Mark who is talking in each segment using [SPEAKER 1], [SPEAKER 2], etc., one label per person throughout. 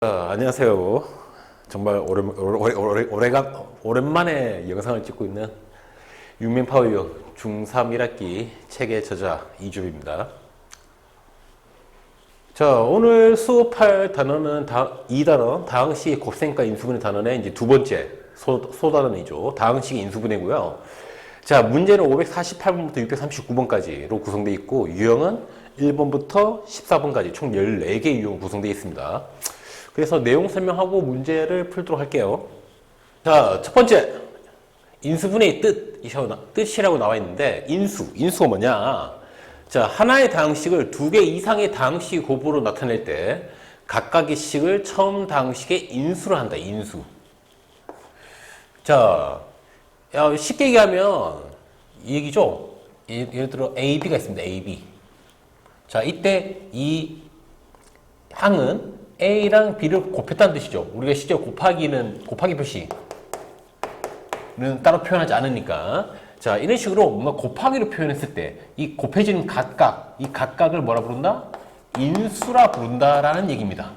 [SPEAKER 1] 안녕하세요. 정말 오랜만에 영상을 찍고 있는 육면파워유 중3 1학기 책의 저자 이주입니다. 자, 오늘 수업할 단어는 2단어, 다항식 곱셈과 인수분해 단원의 이제 두 번째 소단원이죠. 다항식의 인수분해고요. 자, 문제는 548번부터 639번까지로 구성되어 있고, 유형은 1번부터 14번까지 총 14개의 유형으로 구성되어 있습니다. 그래서 내용 설명하고 문제를 풀도록 할게요. 자, 첫 번째, 인수분해의 뜻이라고 나와 있는데, 인수가 뭐냐? 자, 하나의 다항식을 두 개 이상의 다항식 곱으로 나타낼 때, 각각의 식을 처음 다항식의 인수로 한다, 인수. 자, 쉽게 얘기하면, 이 얘기죠? 예를 들어, AB가 있습니다, AB. 자, 이때 이 항은 A랑 B를 곱했다는 뜻이죠. 우리가 실제 곱하기 표시는 따로 표현하지 않으니까. 자, 이런 식으로 뭔가 곱하기로 표현했을 때, 이 곱해지는 이 각각을 뭐라 부른다? 인수라 부른다라는 얘기입니다.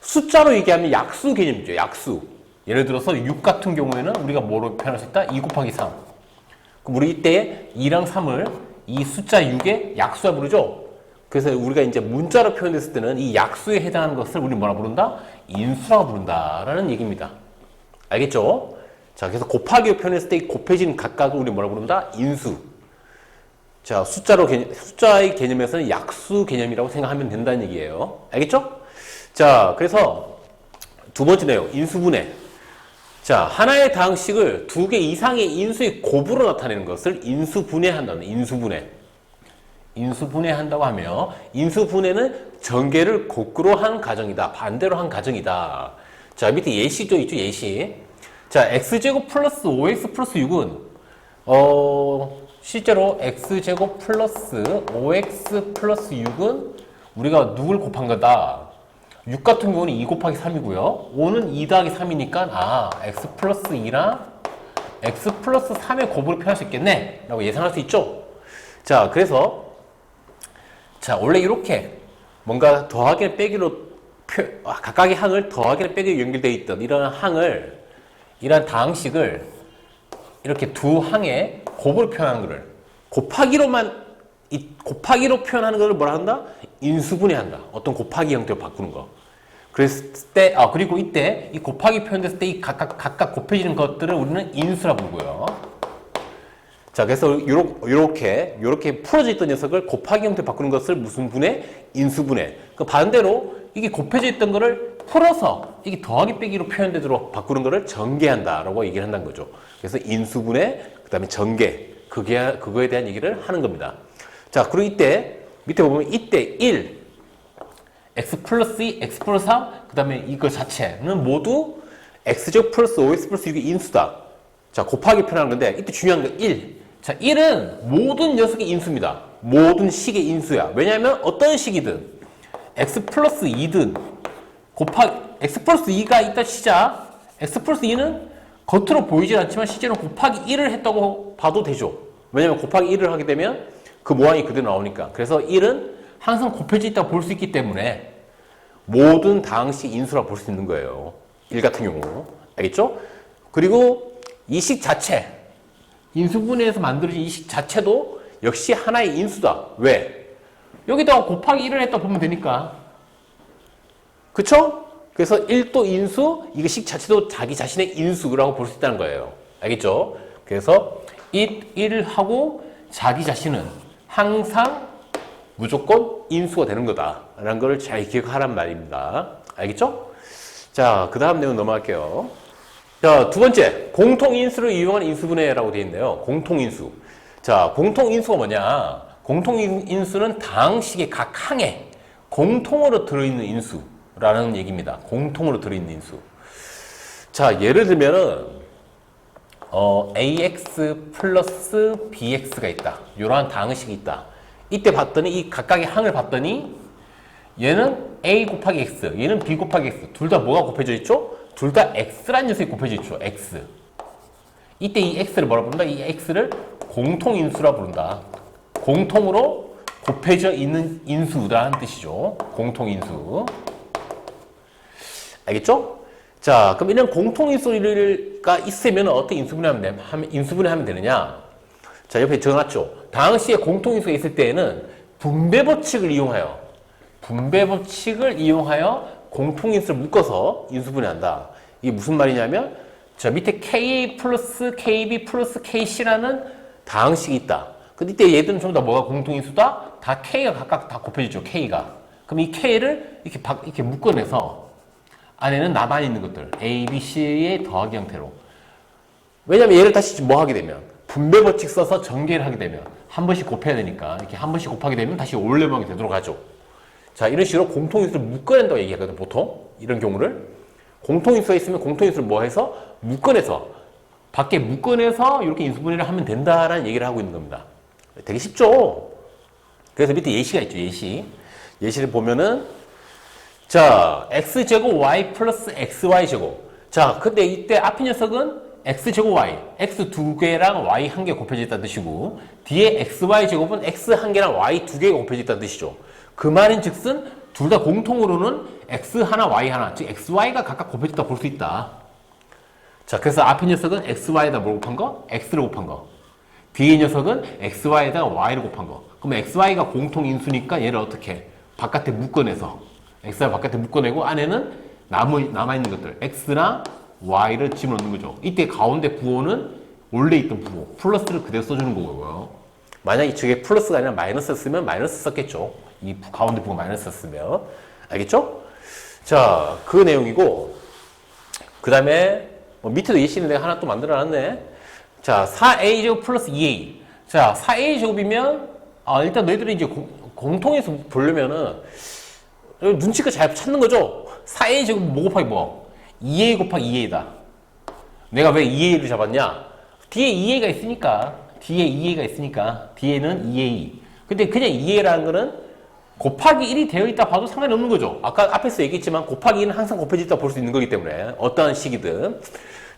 [SPEAKER 1] 숫자로 얘기하면 약수 개념이죠, 약수. 예를 들어서 6 같은 경우에는 우리가 뭐로 표현할 수 있다? 2 곱하기 3. 그럼 우리 이때 2랑 3을 이 숫자 6의 약수라 부르죠? 그래서 우리가 이제 문자로 표현했을 때는 이 약수에 해당하는 것을 우리 뭐라 부른다? 인수라고 부른다라는 얘기입니다. 알겠죠? 자, 그래서 곱하기로 표현했을 때 이 곱해진 각각을 우리 뭐라 부른다? 인수. 자, 숫자의 개념에서는 약수 개념이라고 생각하면 된다는 얘기예요. 알겠죠? 자, 그래서 두 번째 내용, 인수분해. 자, 하나의 다항식을 두 개 이상의 인수의 곱으로 나타내는 것을 인수분해한다는 인수분해. 인수분해한다고 하며, 인수분해는 전개를 거꾸로 한 과정이다. 반대로 한 과정이다. 자, 밑에 예시도 있죠, 예시. 자, x제곱 플러스 5x 플러스 6은, 실제로 x제곱 플러스 5x 플러스 6은 우리가 누굴 곱한 거다? 6 같은 경우는 2 곱하기 3이고요. 5는 2 더하기 3이니까, x 플러스 2랑 x 플러스 3의 곱으로 표현할 수 있겠네? 라고 예상할 수 있죠? 자, 그래서 자, 원래 이렇게 뭔가 더하기나 빼기로 각각의 항을 더하기나 빼기로 연결되어 있던 이런 다항식을 이렇게 두 항의 곱으로 표현하는 것을 곱하기로 표현하는 것을 뭐라 한다? 인수분해한다. 어떤 곱하기 형태로 바꾸는 거. 그랬을 때, 그리고 이때 이 곱하기 표현됐을 때 이 각각 곱해지는 것들을 우리는 인수라 부르고요. 자, 그래서 요렇게 풀어져 있던 녀석을 곱하기 형태로 바꾸는 것을 무슨 분해? 인수분해. 그 반대로 이게 곱해져 있던 거를 풀어서 이게 더하기 빼기로 표현되도록 바꾸는 거를 전개한다라고 얘기를 한다는 거죠. 그래서 인수분해, 그 다음에 전개, 그거에 대한 얘기를 하는 겁니다. 자, 그리고 이때 밑에 보면 이때 1, x 플러스 2, x 플러스 3, 그 다음에 이거 자체는 모두 x제곱 플러스 5x 플러스 6의 인수다. 자, 곱하기 표현하는 건데 이때 중요한 건 1. 자, 1은 모든 녀석의 인수입니다. 모든 식의 인수야. 왜냐하면 어떤 식이든 x 플러스 2든 x 플러스 2가 있다 치자. x 플러스 2는 겉으로 보이진 않지만 실제로 곱하기 1을 했다고 봐도 되죠. 왜냐하면 곱하기 1을 하게 되면 그 모양이 그대로 나오니까. 그래서 1은 항상 곱해져 있다고 볼 수 있기 때문에 모든 다항식 인수라고 볼 수 있는 거예요. 1 같은 경우. 알겠죠? 그리고 이 식 자체, 인수분해에서 만들어진 이 식 자체도 역시 하나의 인수다. 왜? 여기다가 곱하기 1을 했다 보면 되니까. 그쵸? 그래서 1도 인수, 이 식 자체도 자기 자신의 인수라고 볼 수 있다는 거예요. 알겠죠? 그래서 1하고 자기 자신은 항상 무조건 인수가 되는 거다. 라는 걸 잘 기억하란 말입니다. 알겠죠? 자, 그 다음 내용 넘어갈게요. 자, 두 번째, 공통인수를 이용한 인수분해라고 되어 있는데요. 공통인수. 자, 공통인수가 뭐냐? 공통인수는 다항식의 각 항에 공통으로 들어있는 인수라는 얘기입니다. 공통으로 들어있는 인수. 자, 예를 들면은, ax 플러스 bx가 있다. 이러한 다항식이 있다. 이때 봤더니, 이 각각의 항을 봤더니, 얘는 a 곱하기 x, 얘는 b 곱하기 x. 둘 다 뭐가 곱해져 있죠? 둘 다 x라는 녀석이 곱해져 있죠. x. 이때 이 x를 뭐라 부른다? 이 x를 공통인수라 부른다. 공통으로 곱해져 있는 인수라는 뜻이죠. 공통인수. 알겠죠? 자, 그럼 이런 공통인수가 있으면 어떻게 인수분해하면 되느냐? 자, 옆에 적어놨죠. 당시에 공통인수가 있을 때에는 분배법칙을 이용하여 공통인수를 묶어서 인수분해한다. 이게 무슨 말이냐면, 저 밑에 KA 플러스 KB 플러스 KC라는 다항식이 있다. 근데 이때 얘들은 전부 다 뭐가 공통인수다? 다 K가 각각 다 곱해지죠, K가. 그럼 이 K를 이렇게 묶어내서 안에는 나만 있는 것들, A, B, C의 더하기 형태로. 왜냐면 얘를 다시 뭐 하게 되면, 분배 법칙 써서 전개를 하게 되면, 한 번씩 곱해야 되니까, 이렇게 한 번씩 곱하게 되면 다시 올레방이 되도록 하죠. 자, 이런 식으로 공통인수를 묶어낸다고 얘기하거든, 보통. 이런 경우를. 공통인수가 있으면 공통인수를 뭐 해서? 밖에 묶어내서 이렇게 인수분해를 하면 된다라는 얘기를 하고 있는 겁니다. 되게 쉽죠? 그래서 밑에 예시가 있죠, 예시. 예시를 보면은, 자, x제곱 y 플러스 xy제곱. 자, 근데 이때 앞의 녀석은 x제곱 y, x 두 개랑 y 한 개 곱해졌다는 뜻이고, 뒤에 xy제곱은 x 한 개랑 y 두 개가 곱해졌다는 뜻이죠. 그 말인 즉슨 둘 다 공통으로는 x 하나, y 하나, 즉 xy가 각각 곱해졌다 볼 수 있다. 자, 그래서 앞의 녀석은 xy에다 뭘 곱한 거? x를 곱한 거. 뒤의 녀석은 xy에다가 y를 곱한 거. 그러면 xy가 공통인수니까 얘를 어떻게? 바깥에 묶어내서 x를 바깥에 묶어내고 안에는 남아있는 것들 x랑 y를 집어넣는 거죠. 이때 가운데 부호는 원래 있던 부호 플러스를 그대로 써주는 거고요. 만약 이쪽에 플러스가 아니라 마이너스였으면 마이너스 썼겠죠. 이 가운데 부호가 마이너스였으면. 알겠죠? 자, 그 내용이고, 그 다음에 밑에도 예시는 내가 하나 또 만들어놨네. 자, 4a제곱 플러스 2a. 자, 4a제곱이면 일단 너희들이 이제 공통에서 보려면은 눈치껏 잘 찾는 거죠. 4a제곱 뭐 곱하기 뭐? 2a 곱하기 2a다. 내가 왜 2a를 잡았냐? 뒤에 2a가 있으니까. 뒤에는 2a. 근데 그냥 2a라는 거는 곱하기 1이 되어 있다 봐도 상관이 없는 거죠. 아까 앞에서 얘기했지만 곱하기 1은 항상 곱해졌다 볼 수 있는 거기 때문에 어떠한 식이든.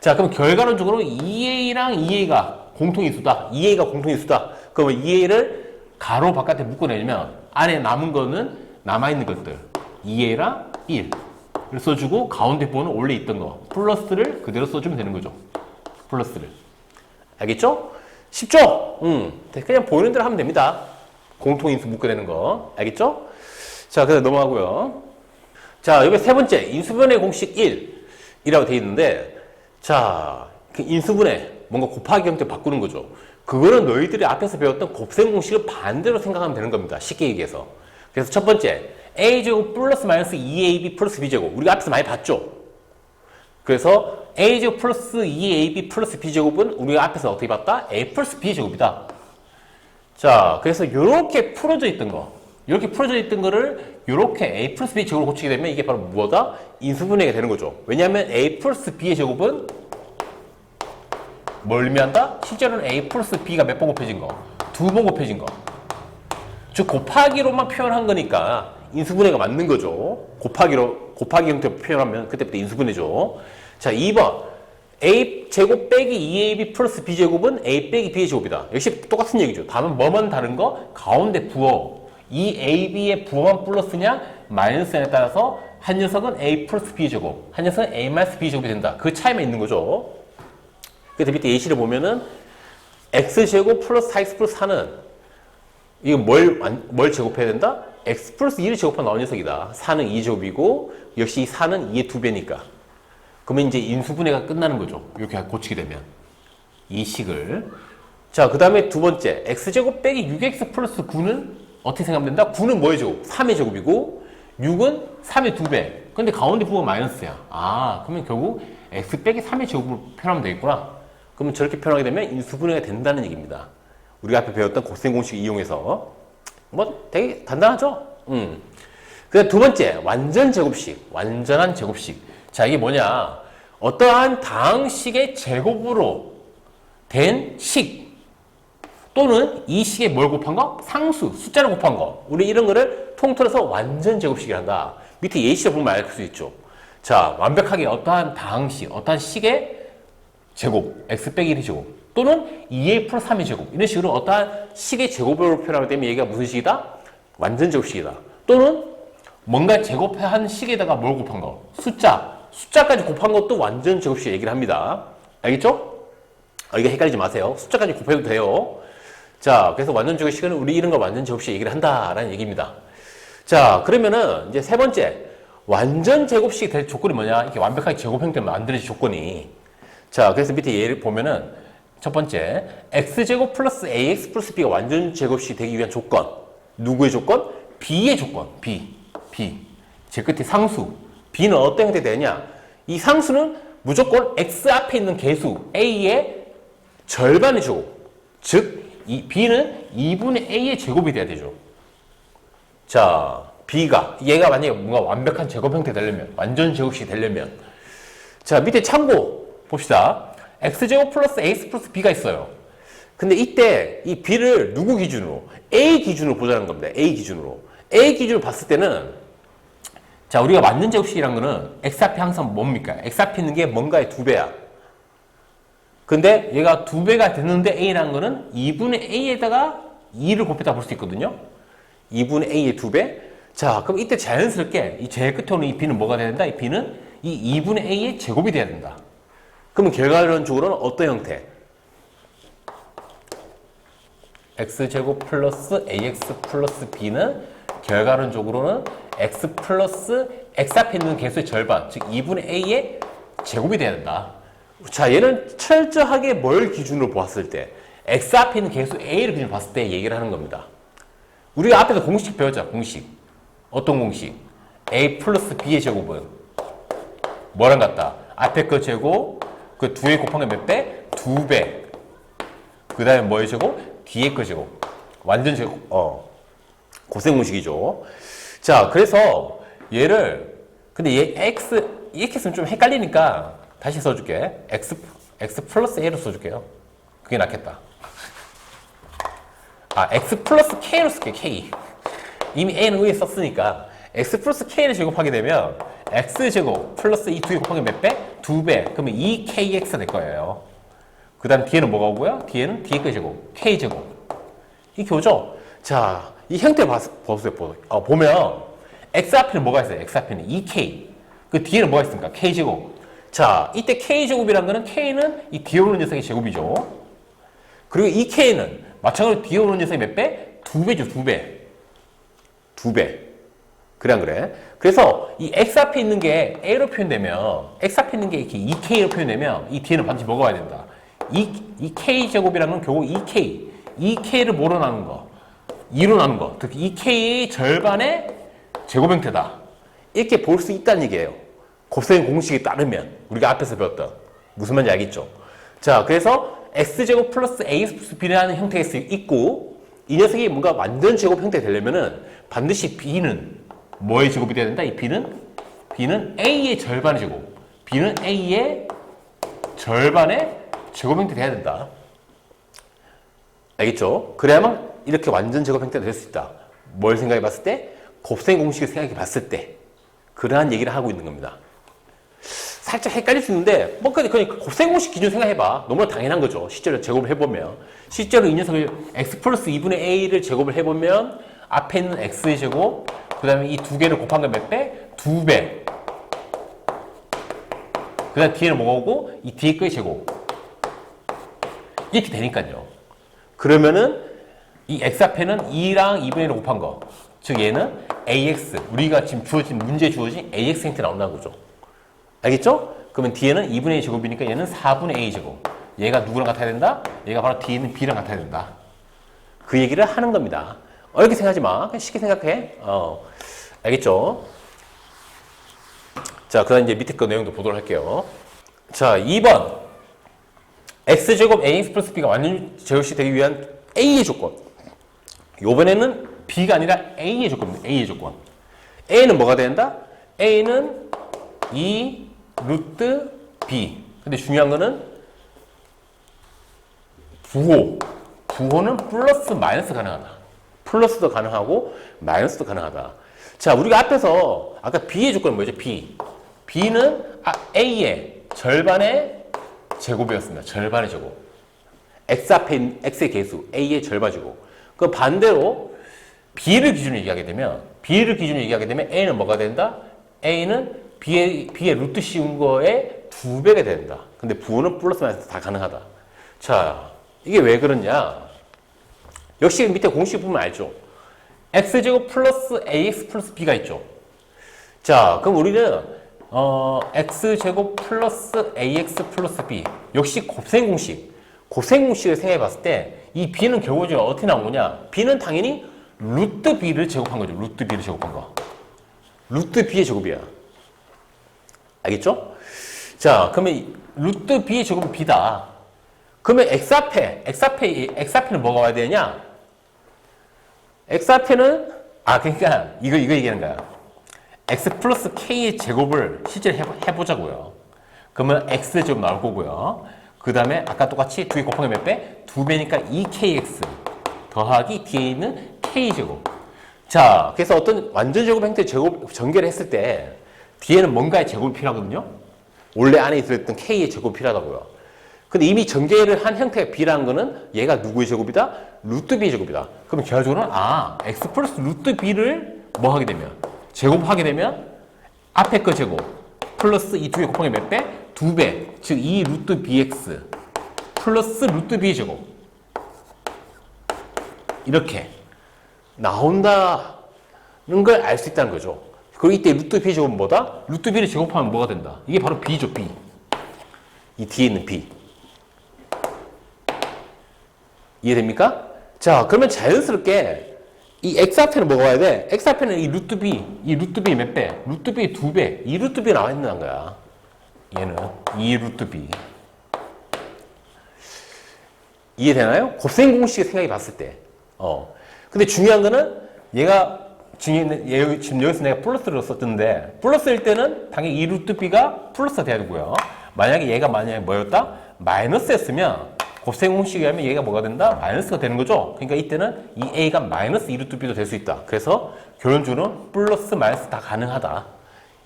[SPEAKER 1] 자, 그럼 결과론적으로 2a랑 2a가 공통인수다. 2a가 공통인수다. 그러면 2a를 가로 바깥에 묶어내면 안에 남은 거는 남아있는 것들 2a랑 1을 써주고 가운데 부호는 원래 있던 거 플러스를 그대로 써주면 되는 거죠. 플러스를. 알겠죠? 쉽죠? 그냥 보이는 대로 하면 됩니다. 공통인수 묶어내는 거. 알겠죠? 자, 그래서 넘어가고요. 자, 여기 세 번째 인수분해 공식 1이라고 되어 있는데, 자, 그 인수분해 뭔가 곱하기 형태 바꾸는 거죠. 그거는 너희들이 앞에서 배웠던 곱셈 공식을 반대로 생각하면 되는 겁니다. 쉽게 얘기해서. 그래서 첫 번째 a제곱 플러스 마이너스 2ab 플러스 b제곱. 우리가 앞에서 많이 봤죠? 그래서 a제곱 플러스 2ab 플러스 b제곱은 우리가 앞에서 어떻게 봤다? a 플러스 b제곱이다. 자, 그래서 이렇게 풀어져 있던 거를 이렇게 a 플러스 b 제곱으로 고치게 되면 이게 바로 뭐다? 인수분해가 되는 거죠. 왜냐하면 a 플러스 b의 제곱은 뭘 의미한다? 실제로는 a 플러스 b가 몇 번 곱해진 거? 2번 곱해진 거. 즉 곱하기로만 표현한 거니까 인수분해가 맞는 거죠. 곱하기 형태로 표현하면 그때부터 인수분해죠. 자, 2번 a 제곱 빼기 2ab 플러스 b 제곱은 a 빼기 b의 제곱이다. 역시 똑같은 얘기죠. 다만 뭐만 다른 거? 가운데 부호. 이 ab의 부호만 플러스냐 마이너스냐에 따라서 한 녀석은 a 플러스 b 제곱, 한 녀석은 a 마이너스 b 제곱이 된다. 그 차이만 있는 거죠. 그래서 밑에 예시를 보면은 x제곱 플러스 4x 플러스 4는 이거 뭘 제곱해야 된다? x 플러스 2를 제곱한 나온 녀석이다. 4는 2제곱이고 역시 이 4는 2의 2배니까. 그러면 이제 인수분해가 끝나는 거죠. 이렇게 고치게 되면. 이 식을. 자, 그 다음에 두 번째. x제곱 빼기 6x 플러스 9는 어떻게 생각하면 된다? 9는 뭐의 제곱? 3의 제곱이고 6은 3의 2배. 근데 가운데 부호가 마이너스야. 그러면 결국 x 빼기 3의 제곱으로 표현하면 되겠구나. 그러면 저렇게 표현하게 되면 인수분해가 된다는 얘기입니다. 우리가 앞에 배웠던 곱셈 공식 이용해서. 뭐 되게 간단하죠? 그 다음 두 번째. 완전한 제곱식. 자, 이게 뭐냐? 어떠한 다항식의 제곱으로 된 식 또는 이 식에 뭘 곱한 거? 상수, 숫자를 곱한 거. 우리 이런 거를 통틀어서 완전 제곱식이라 한다. 밑에 예시를 보면 알 수 있죠. 자, 완벽하게 어떠한 다항식, 어떠한 식의 제곱, x 빼기 1의 제곱 또는 2a 플러스 3의 제곱 이런 식으로 어떠한 식의 제곱으로 표현하게 되면 얘가 무슨 식이다? 완전 제곱식이다. 또는 뭔가 제곱한 식에다가 뭘 곱한 거? 숫자, 숫자까지 곱한 것도 완전 제곱식 얘기를 합니다. 알겠죠? 이거 헷갈리지 마세요. 숫자까지 곱해도 돼요. 자, 그래서 완전 제곱식은 우리 이런 걸 완전 제곱식 얘기를 한다라는 얘기입니다. 자, 그러면은 이제 세 번째, 완전 제곱식이 될 조건이 뭐냐? 이렇게 완벽하게 제곱 형태를 만들어질 조건이. 자, 그래서 밑에 예를 보면은 첫 번째, x제곱 플러스 ax 플러스 b가 완전 제곱식이 되기 위한 조건. 누구의 조건? b의 조건. b. 제 끝에 상수. b는 어떤 형태가 되느냐? 이 상수는 무조건 x 앞에 있는 개수 a의 절반의 제곱. 즉, 이 b는 2분의 a의 제곱이 돼야 되죠. 자, b가 얘가 만약에 뭔가 완벽한 제곱 형태 되려면, 완전 제곱식이 되려면, 자, 밑에 참고 봅시다. x제곱 플러스 ax 플러스 b가 있어요. 근데 이때 이 b를 누구 기준으로? a 기준으로 보자는 겁니다. a 기준으로. a 기준으로 봤을 때는, 자, 우리가 완전 제곱식이란 거는 x 앞에 항상 뭡니까? x 앞에 있는 게 뭔가의 2배야. 근데 얘가 2배가 됐는데 a라는 거는 2분의 a에다가 2를 곱했다 볼 수 있거든요. 2분의 a의 2배. 자, 그럼 이때 자연스럽게 이 제일 끝에 오는 이 b는 뭐가 돼야 된다? 이 b는 이 2분의 a의 제곱이 돼야 된다. 그러면 결과론적으로는 어떤 형태? x제곱 플러스 ax 플러스 b는 결과론적으로는 x 플러스 x 앞에 있는 개수의 절반, 즉 2분의 a의 제곱이 돼야 된다. 자, 얘는 철저하게 뭘 기준으로 보았을 때, x 앞에 있는 개수 a를 기준으로 봤을 때 얘기를 하는 겁니다. 우리가 앞에서 공식 배웠잖아, 공식. 어떤 공식? a 플러스 b의 제곱은 뭐랑 같다? 앞에 거 제곱, 그 2에 곱한 게 몇 배? 2배. 그 다음에 뭐의 제곱? 뒤에 거 제곱. 완전 제곱. 고생 공식이죠. 자, 그래서 얘를, 근데 얘 x, 이렇게 쓰면 좀 헷갈리니까 다시 써줄게. x 플러스 a로 써줄게요. 그게 낫겠다. x 플러스 k로 쓸게, k. 이미 a는 위에 썼으니까 x 플러스 k를 제곱하게 되면 x제곱 플러스 이 2개 곱하기 몇 배? 2배. 그러면 2kx가 될 거예요. 그 다음 뒤에는 뭐가 오고요? 뒤에는 뒤에 거 제곱, k제곱. 이렇게 오죠? 자, 이 형태 보세요. 보면 x 앞에는 뭐가 있어요? x 앞에는 2k. 그 뒤에는 뭐가 있습니까? k제곱. 자, 이때 k제곱이라는 거는 k는 이 뒤에 오는 녀석의 제곱이죠. 그리고 이 k는 마찬가지로 뒤에 오는 녀석이 몇 배? 2배죠, 2배. 2배. 그래, 안 그래? 그래서 이 x 앞에 있는 게 a로 표현되면, x 앞에 있는 게 이렇게 2k로 표현되면 이 뒤에는 반드시 뭐가 와야 된다. 이 k제곱이라는 건 결국 2k를 뭐로 나눈 거? 2로 나눈 거. 즉 2k의 절반의 제곱 형태다. 이렇게 볼 수 있다는 얘기예요. 곱셈 공식에 따르면 우리가 앞에서 배웠던 무슨 말인지 알겠죠? 자, 그래서 x제곱 플러스 ax 플러스 b라는 형태가 있고 이 녀석이 뭔가 완전 제곱 형태 되려면은 반드시 b는 뭐의 제곱이 돼야 된다? 이 b는 a의 절반의 제곱. b는 a의 절반의 제곱 형태 돼야 된다. 알겠죠? 그래야만 이렇게 완전 제곱 형태가 될 수 있다. 뭘 생각해 봤을 때? 곱셈 공식을 생각해 봤을 때. 그러한 얘기를 하고 있는 겁니다. 살짝 헷갈릴 수 있는데, 뭐, 그냥 곱셈 공식 기준 생각해봐. 너무나 당연한 거죠. 실제로 제곱을 해보면. 실제로 이 녀석을 x 플러스 2분의 a를 제곱을 해보면, 앞에 있는 x의 제곱, 그 다음에 이 두 개를 곱한 게 몇 배? 2배. 그 다음 뒤에는 뭐가 오고? 이 뒤에 거의 제곱. 이렇게 되니까요. 그러면은, 이 x 앞에는 2랑 2분의 1을 곱한 거. 즉, 얘는 ax. 우리가 지금 문제에 주어진 ax 형태 나온다는 거죠. 알겠죠? 그러면 뒤에는 2분의 a 제곱이니까 얘는 4분의 a 제곱. 얘가 누구랑 같아야 된다? 얘가 바로 뒤에 있는 b랑 같아야 된다. 그 얘기를 하는 겁니다. 어렵게 생각하지 마. 그냥 쉽게 생각해. 알겠죠? 자, 그 다음 이제 밑에 거 내용도 보도록 할게요. 자, 2번. x제곱 ax 플러스 b가 완전 제곱식 되기 위한 a의 조건. 요번에는 b가 아니라 a의 조건입니다. a의 조건. a는 뭐가 된다? a는 2 루트 b. 근데 중요한 거는 부호는 플러스 마이너스 가능하다. 플러스도 가능하고 마이너스도 가능하다. 자, 우리가 앞에서 아까 b의 조건은 뭐죠? b는 a의 절반의 제곱이었습니다. 절반의 제곱. x 앞에 있는 x의 개수 a의 절반 제곱. 그 반대로 b를 기준으로 얘기하게 되면 a는 뭐가 된다? a는 b의 루트 씌운 거에 2배가 된다. 근데 부호는 플러스 마이너스 다 가능하다. 자, 이게 왜 그러냐? 역시 밑에 공식 보면 알죠? x제곱 플러스 ax 플러스 b가 있죠. 자, 그럼 우리는 x제곱 플러스 ax 플러스 b 역시 곱셈 공식. 곱셈 공식을 생각해 봤을 때 이 b는 결과적으로 어떻게 나온 거냐? b는 당연히 루트 b를 제곱한 거죠. 루트 b를 제곱한 거. 루트 b의 제곱이야. 알겠죠? 자, 그러면 루트 b의 제곱은 b다. 그러면 x앞에는 뭐가 와야 되냐? x앞에는 그러니까 이거 얘기하는 거야. x 플러스 k의 제곱을 실제로 해보자고요. 그러면 x제곱 나올 거고요. 그 다음에 아까 똑같이 2개 곱하기 몇 배? 2배니까 2kx 더하기 뒤에 있는 k제곱. 자, 그래서 어떤 완전 제곱 형태의 제곱 전개를 했을 때 뒤에는 뭔가의 제곱이 필요하거든요. 원래 안에 있었던 k의 제곱이 필요하다고요. 근데 이미 전개를 한 형태가 b라는 거는 얘가 누구의 제곱이다? 루트 b의 제곱이다. 그럼 결과적으로는 x 플러스 루트 b를 뭐 하게 되면 제곱하게 되면 앞에 거 제곱 플러스 이 2개 곱하기 몇 배? 2배. 즉 2 루트 bx 플러스 루트 b의 제곱. 이렇게 나온다는 걸 알 수 있다는 거죠. 그리고 이때 루트 b의 제곱은 뭐다? 루트 b를 제곱하면 뭐가 된다? 이게 바로 b죠, b. 이 뒤에 있는 b. 이해됩니까? 자, 그러면 자연스럽게 이 x 앞에는 뭐가 와야 돼? x 앞에는 이 루트 b 몇 배? 루트 b 2배. 이 루트 b 나와 있는 거야. 얘는 2 루트 b. 이해되나요? 곱셈 공식을 생각해 봤을 때. 근데 중요한 거는 얘가 지금 여기서 내가 플러스를 썼던데 플러스일 때는 당연히 2 루트 b가 플러스가 돼야 되고요. 만약에 얘가 뭐였다? 마이너스였으면 곱셈 공식에 하면 얘가 뭐가 된다? 마이너스가 되는 거죠. 그러니까 이때는 이 a가 마이너스 2 루트 b도 될 수 있다. 그래서 결론적으로는 플러스 마이너스 다 가능하다.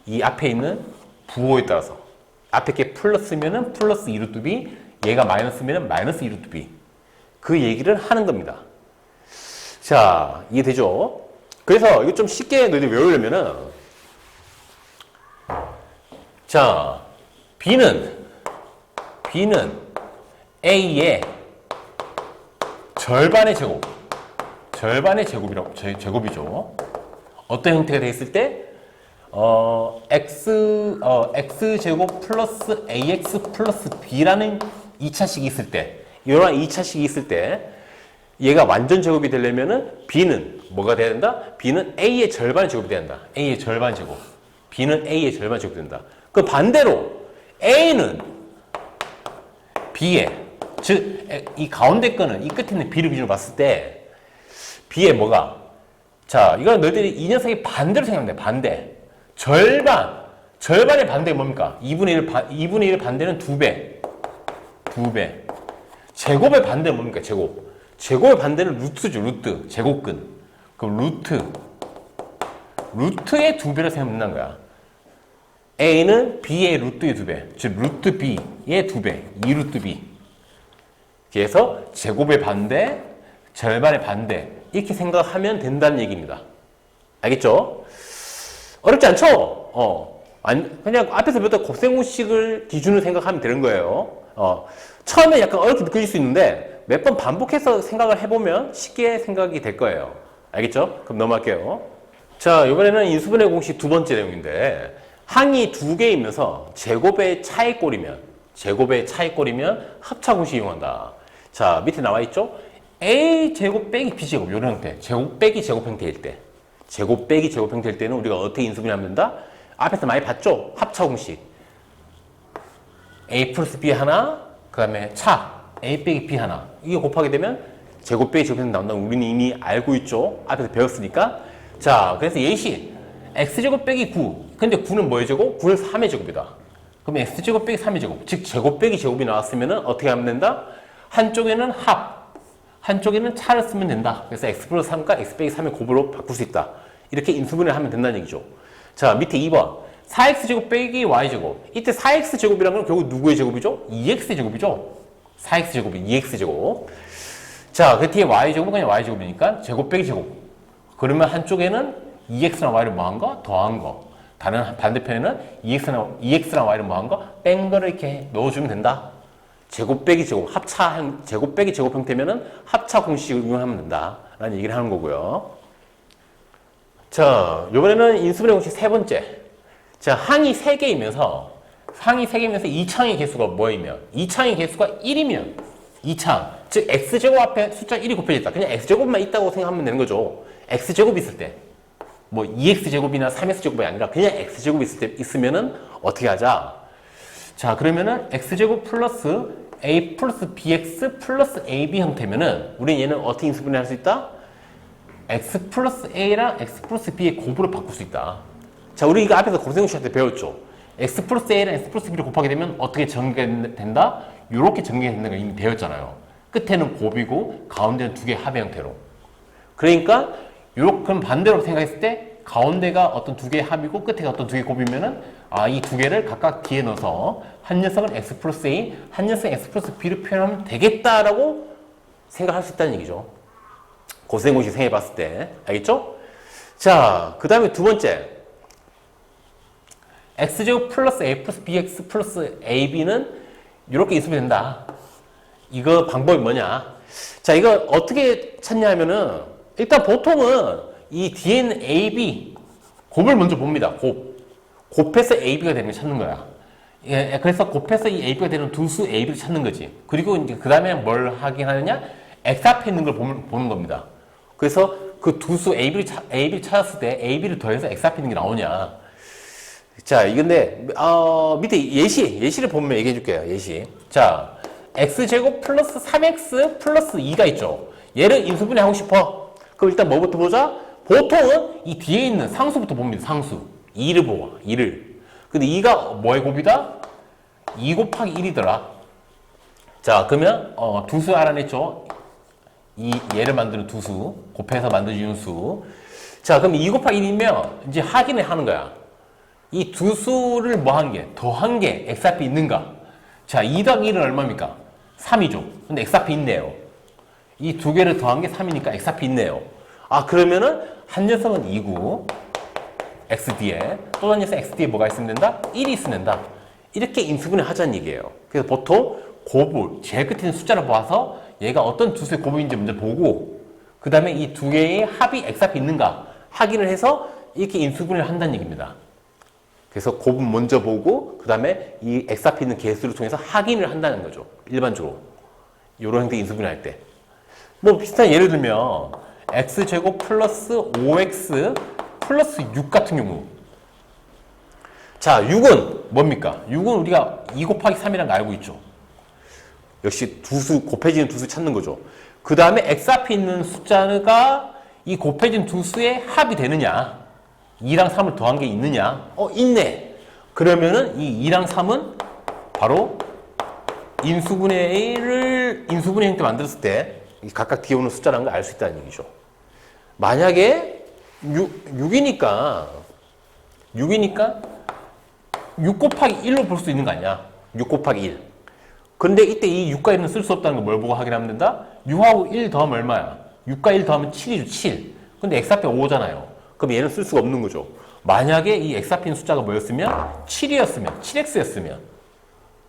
[SPEAKER 1] 이 앞에 있는 부호에 따라서 앞에 게 플러스면은 플러스 2 루트 b, 얘가 마이너스면은 마이너스 2 루트 b. 그 얘기를 하는 겁니다. 자, 이해되죠? 그래서 이거 좀 쉽게 너희들 외우려면은 자, b는 a의 절반의 제곱이죠. 어떤 형태가 되어 있을 때 x제곱 플러스 ax 플러스 b라는 2차식이 있을 때, 이런 2차식이 있을 때 얘가 완전 제곱이 되려면은 b는 뭐가 돼야 된다? b는 a의 절반의 제곱이 돼야 된다. a의 절반 제곱. b는 a의 절반 제곱이 된다. 그 반대로 a는 b의, 즉 이 가운데 거는 이 끝에 있는 b를 기준으로 봤을 때 b의 뭐가? 자, 이건 너희들이 이 녀석이 반대로 생각한다. 반대. 절반의 반대가 뭡니까? 2분의 1 반대는 2배. 제곱의 반대는 뭡니까? 제곱의 반대는 루트죠. 루트. 제곱근. 그럼 루트의 2배로 생각하면 된다는 거야. a는 b의 루트의 2배. 즉 루트 b의 2배. 2 루트 b. 그래서 제곱의 반대, 절반의 반대. 이렇게 생각하면 된다는 얘기입니다. 알겠죠? 어렵지 않죠? 그냥 앞에서 배웠던 곱셈 공식을 기준으로 생각하면 되는 거예요. 처음에 약간 어렵게 느껴질 수 있는데 몇 번 반복해서 생각을 해보면 쉽게 생각이 될 거예요. 알겠죠? 그럼 넘어갈게요. 자, 이번에는 인수분해 공식 두 번째 내용인데 항이 두 개이면서 제곱의 차이꼴이면 합차 공식 이용한다. 자, 밑에 나와 있죠? a제곱 빼기 b제곱 이런 형태. 제곱 빼기 제곱 형태일 때. 제곱 빼기 제곱 형태일 때는 우리가 어떻게 인수분해하면 된다? 앞에서 많이 봤죠? 합차 공식. a 플러스 b 하나, 그 다음에 차 a 빼기 b 하나. 이게 곱하게 되면 제곱 빼기 제곱 형태 나온다는 거 우리는 이미 알고 있죠? 앞에서 배웠으니까. 자, 그래서 예시 x제곱 빼기 9. 근데 9는 뭐의 제곱? 9는 3의 제곱이다. 그럼 x제곱 빼기 3의 제곱. 즉 제곱 빼기 제곱이 나왔으면 어떻게 하면 된다? 한쪽에는 합, 한쪽에는 차를 쓰면 된다. 그래서 x 플러스 3과 x 빼기 3의 곱으로 바꿀 수 있다. 이렇게 인수분해를 하면 된다는 얘기죠. 자, 밑에 2번 4x제곱 빼기 y제곱. 이때 4x제곱이라는 건 결국 누구의 제곱이죠? 2x의 제곱이죠. 4x제곱이 2x제곱. 자, 그 뒤에 y제곱은 그냥 y제곱이니까 제곱 빼기 제곱. 그러면 한쪽에는 2x나 y를 뭐한 거? 더한 거. 다른 반대편에는 EX랑 Y를 뭐 한 거? 뺀 거를 이렇게 넣어주면 된다. 제곱 빼기 제곱, 제곱 빼기 제곱 형태면은 합차 공식을 이용하면 된다. 라는 얘기를 하는 거고요. 자, 요번에는 인수분해 공식 세 번째. 자, 항이 3개이면서, 이창의 개수가 뭐이면? 이창의 개수가 1이면, 이창. 즉, x제곱 앞에 숫자 1이 곱해졌다. 그냥 x제곱만 있다고 생각하면 되는 거죠. x제곱 있을 때. 뭐 2x제곱이나 3x제곱이 아니라 그냥 x제곱 있으면은 어떻게 하자? 자, 그러면은 x제곱 플러스 a 플러스 bx 플러스 ab 형태면은 우리는 얘는 어떻게 인수분해할 수 있다? x 플러스 a랑 x 플러스 b의 곱으로 바꿀 수 있다. 자, 우리 이거 앞에서 곱셈공식한테 배웠죠. x 플러스 a랑 x 플러스 b를 곱하게 되면 어떻게 전개가 된다? 이렇게 전개가 된다는 걸 이미 배웠잖아요. 끝에는 곱이고 가운데는 두 개의 합의 형태로. 그러니까 그럼 반대로 생각했을 때 가운데가 어떤 두 개의 합이고 끝에가 어떤 두 개의 곱이면은 이 두 개를 각각 뒤에 넣어서 한 녀석은 x 플러스 a, 한 녀석은 x 플러스 b를 표현하면 되겠다라고 생각할 수 있다는 얘기죠. 곱셈공식 생각해 봤을 때. 알겠죠? 자, 그 다음에 두 번째. x제곱 플러스 a 플러스 bx 플러스 ab는 이렇게 있으면 된다. 이거 방법이 뭐냐? 자, 이거 어떻게 찾냐 하면은 일단 보통은 이 뒤에 있는 ab 곱을 먼저 봅니다. 곱해서 ab가 되는 걸 찾는 거야. 예, 그래서 곱해서 이 ab가 되는 두 수 ab를 찾는 거지. 그리고 이제 그 다음에 뭘 하긴 하느냐? x 앞에 있는 걸 보는 겁니다. 그래서 그 두 수 ab를 찾았을 때 ab를 더해서 x 앞에 있는 게 나오냐? 자, 이건데 밑에 예시를 보면 얘기해 줄게요. 예시. 자, x제곱 플러스 3x 플러스 2가 있죠. 얘를 인수분해 하고 싶어. 그럼 일단 뭐부터 보자? 보통은 이 뒤에 있는 상수부터 봅니다. 상수. 2를 보고 2를. 근데 2가 뭐의 곱이다? 2 곱하기 1이더라. 자, 그러면 두 수 알아냈죠. 얘를 만드는 두 수. 곱해서 만들어주는 수. 자, 그럼 2 곱하기 1이면 이제 확인을 하는 거야. 이 두 수를 뭐 한 게? 더한 게 x 앞에 있는가? 자, 2 더하기 1은 얼마입니까? 3이죠. 근데 x 앞에 있네요. 이 두 개를 더한 게 3이니까 x 앞에 있네요. 그러면은 한 녀석은 2고 x 뒤에 또 한 녀석 x 뒤에 뭐가 있으면 된다? 1이 있으면 된다. 이렇게 인수분해 하자는 얘기예요. 그래서 보통 곱을 제일 끝에 있는 숫자를 봐서 얘가 어떤 두 수의 곱인지 먼저 보고 그 다음에 이 두 개의 합이 x 앞에 있는가 확인을 해서 이렇게 인수분해를 한다는 얘기입니다. 그래서 곱은 먼저 보고 그 다음에 이 x 앞에 있는 개수를 통해서 확인을 한다는 거죠. 일반적으로. 이런 형태 인수분해 할 때. 뭐 비슷한 예를 들면 x제곱 플러스 5x 플러스 6 같은 경우. 자, 6은 뭡니까? 6은 우리가 2 곱하기 3이라는 거 알고 있죠. 역시 두 수, 곱해지는 두 수 찾는 거죠. 그 다음에 x 앞에 있는 숫자가 이 곱해진 두 수의 합이 되느냐? 2랑 3을 더한 게 있느냐? 있네. 그러면은 이 2랑 3은 바로 인수분해 형태 만들었을 때 각각 뒤에 오는 숫자라는 걸 알 수 있다는 얘기죠. 만약에 6이니까 6 곱하기 1로 볼 수 있는 거 아니야? 6 곱하기 1. 근데 이때 이 6과 1은 쓸 수 없다는 걸 뭘 보고 확인하면 된다? 6하고 1 더하면 얼마야? 6과 1 더하면 7이죠, 7. 근데 x 앞에 5잖아요. 그럼 얘는 쓸 수가 없는 거죠. 만약에 이 x 앞에 있는 숫자가 뭐였으면? 7이었으면, 7x였으면.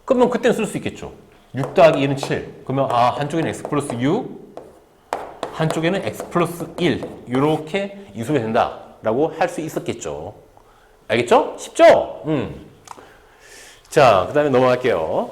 [SPEAKER 1] 그러면 그때는 쓸 수 있겠죠. 6 더하기 2는 7. 그러면 한쪽에는 x 플러스 6, 한쪽에는 x 플러스 1. 이렇게 인수가 된다라고 할 수 있었겠죠. 알겠죠? 쉽죠? 자, 그 다음에 넘어갈게요.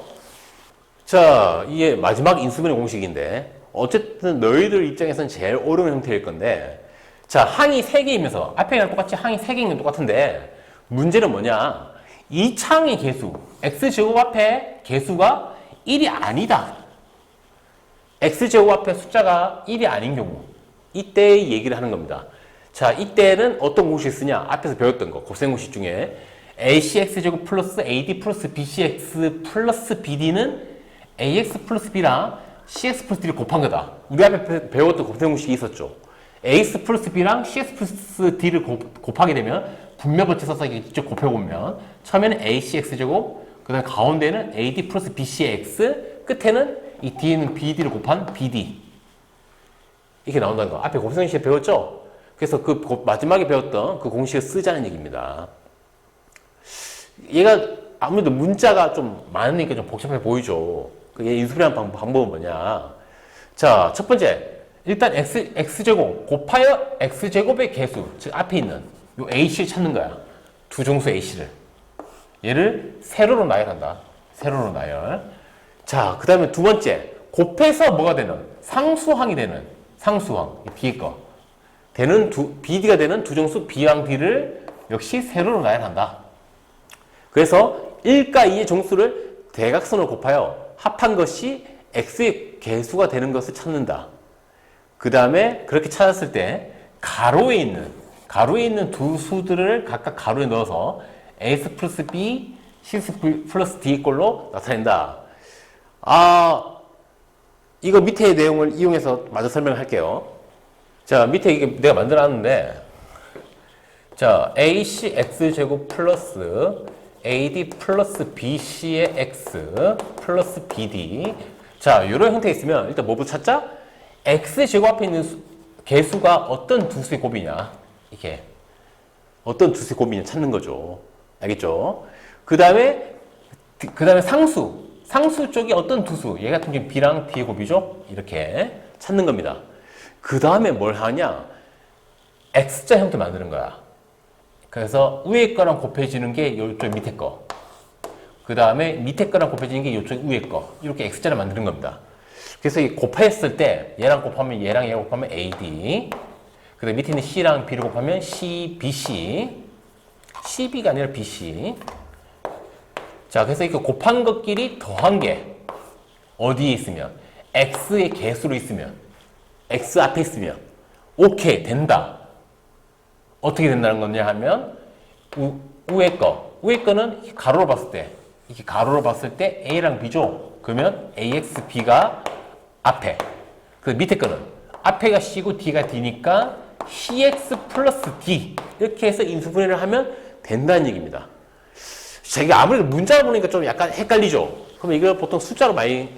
[SPEAKER 1] 자, 이게 마지막 인수분해 공식인데 어쨌든 너희들 입장에서는 제일 어려운 형태일 건데 자, 항이 3개이면서 앞에랑 똑같이 항이 3개인 건 똑같은데 문제는 뭐냐? 이 창의 개수, x제곱 앞에 개수가 1이 아니다. x제곱 앞에 숫자가 1이 아닌 경우 이때의 얘기를 하는 겁니다. 자, 이때는 어떤 공식을 쓰냐? 앞에서 배웠던 거, 곱셈공식 중에 acx제곱 플러스 ad 플러스 bcx 플러스 bd는 ax 플러스 b랑 cx 플러스 d를 곱한 거다. 우리 앞에 배웠던 곱셈공식이 있었죠. ax 플러스 b랑 cx 플러스 d를 곱하게 되면 분모법칙 써서 직접 곱해보면 처음에는 acx제곱, 그 다음에 가운데는 ad 플러스 bcx, 끝에는 이 뒤에는 bd를 곱한 bd 이렇게 나온다는 거. 앞에 곱셈공식 배웠죠? 그래서 그 마지막에 배웠던 그 공식을 쓰자는 얘기입니다. 얘가 아무래도 문자가 좀 많으니까 좀 복잡해 보이죠. 그게 인수분해하는 방법은 뭐냐. 자, 첫 번째. 일단 x제곱 곱하여 x제곱의 개수, 즉 앞에 있는 요 a씨를 찾는 거야. 두 정수 a씨를. 얘를 세로로 나열한다. 세로로 나열. 자, 그 다음에 두 번째. 곱해서 뭐가 되는? 상수항이 되는. 상수항. 이 뒤에 거. 되는 BD가 되는 두 정수 B랑 D를 역시 세로로 나열한다. 그래서 1과 2의 정수를 대각선으로 곱하여 합한 것이 x의 개수가 되는 것을 찾는다. 그 다음에 그렇게 찾았을 때 가로에 있는 두 수들을 각각 가로에 넣어서 ax 플러스 b, cx 플러스 d의 꼴로 나타낸다. 이거 밑에 내용을 이용해서 마저 설명을 할게요. 자, 밑에 이게 내가 만들어놨는데, 자, ac x제곱 플러스 ad 플러스 bc의 x 플러스 bd. 자, 이런 형태가 있으면 일단 뭐부터 찾자? x제곱 앞에 있는 개수가 어떤 두 수의 곱이냐. 이게 어떤 두 수의 곱이냐 찾는 거죠. 알겠죠? 그 다음에 상수 쪽이 어떤 두 수, 얘 같은 경우는 b랑 d의 곱이죠. 이렇게 찾는 겁니다. 그 다음에 뭘 하냐? x자 형태 만드는 거야. 그래서 위에 거랑 곱해지는 게 이쪽 밑에 거. 그 다음에 밑에 거랑 곱해지는 게 이쪽 위에 거. 이렇게 x자를 만드는 겁니다. 그래서 이 곱했을 때 얘랑 곱하면 얘랑 얘랑 곱하면 AD. 그 다음에 밑에 있는 C랑 B를 곱하면 C, BC. CB가 아니라 BC. 자, 그래서 이렇게 곱한 것끼리 더한 게 어디에 있으면? X의 개수로 있으면. X 앞에 있으면. 오케이, 된다. 어떻게 된다는 거냐 하면 위에 거는 가로로 봤을 때 이렇게 가로로 봤을 때 A랑 B죠. 그러면 AX, B가 앞에. 그 밑에 거는 앞에가 C고 D가 D니까 CX 플러스 D 이렇게 해서 인수분해를 하면 된다는 얘기입니다. 제가 아무래도 문자를 보니까 좀 약간 헷갈리죠. 그럼 이걸 보통 숫자로 많이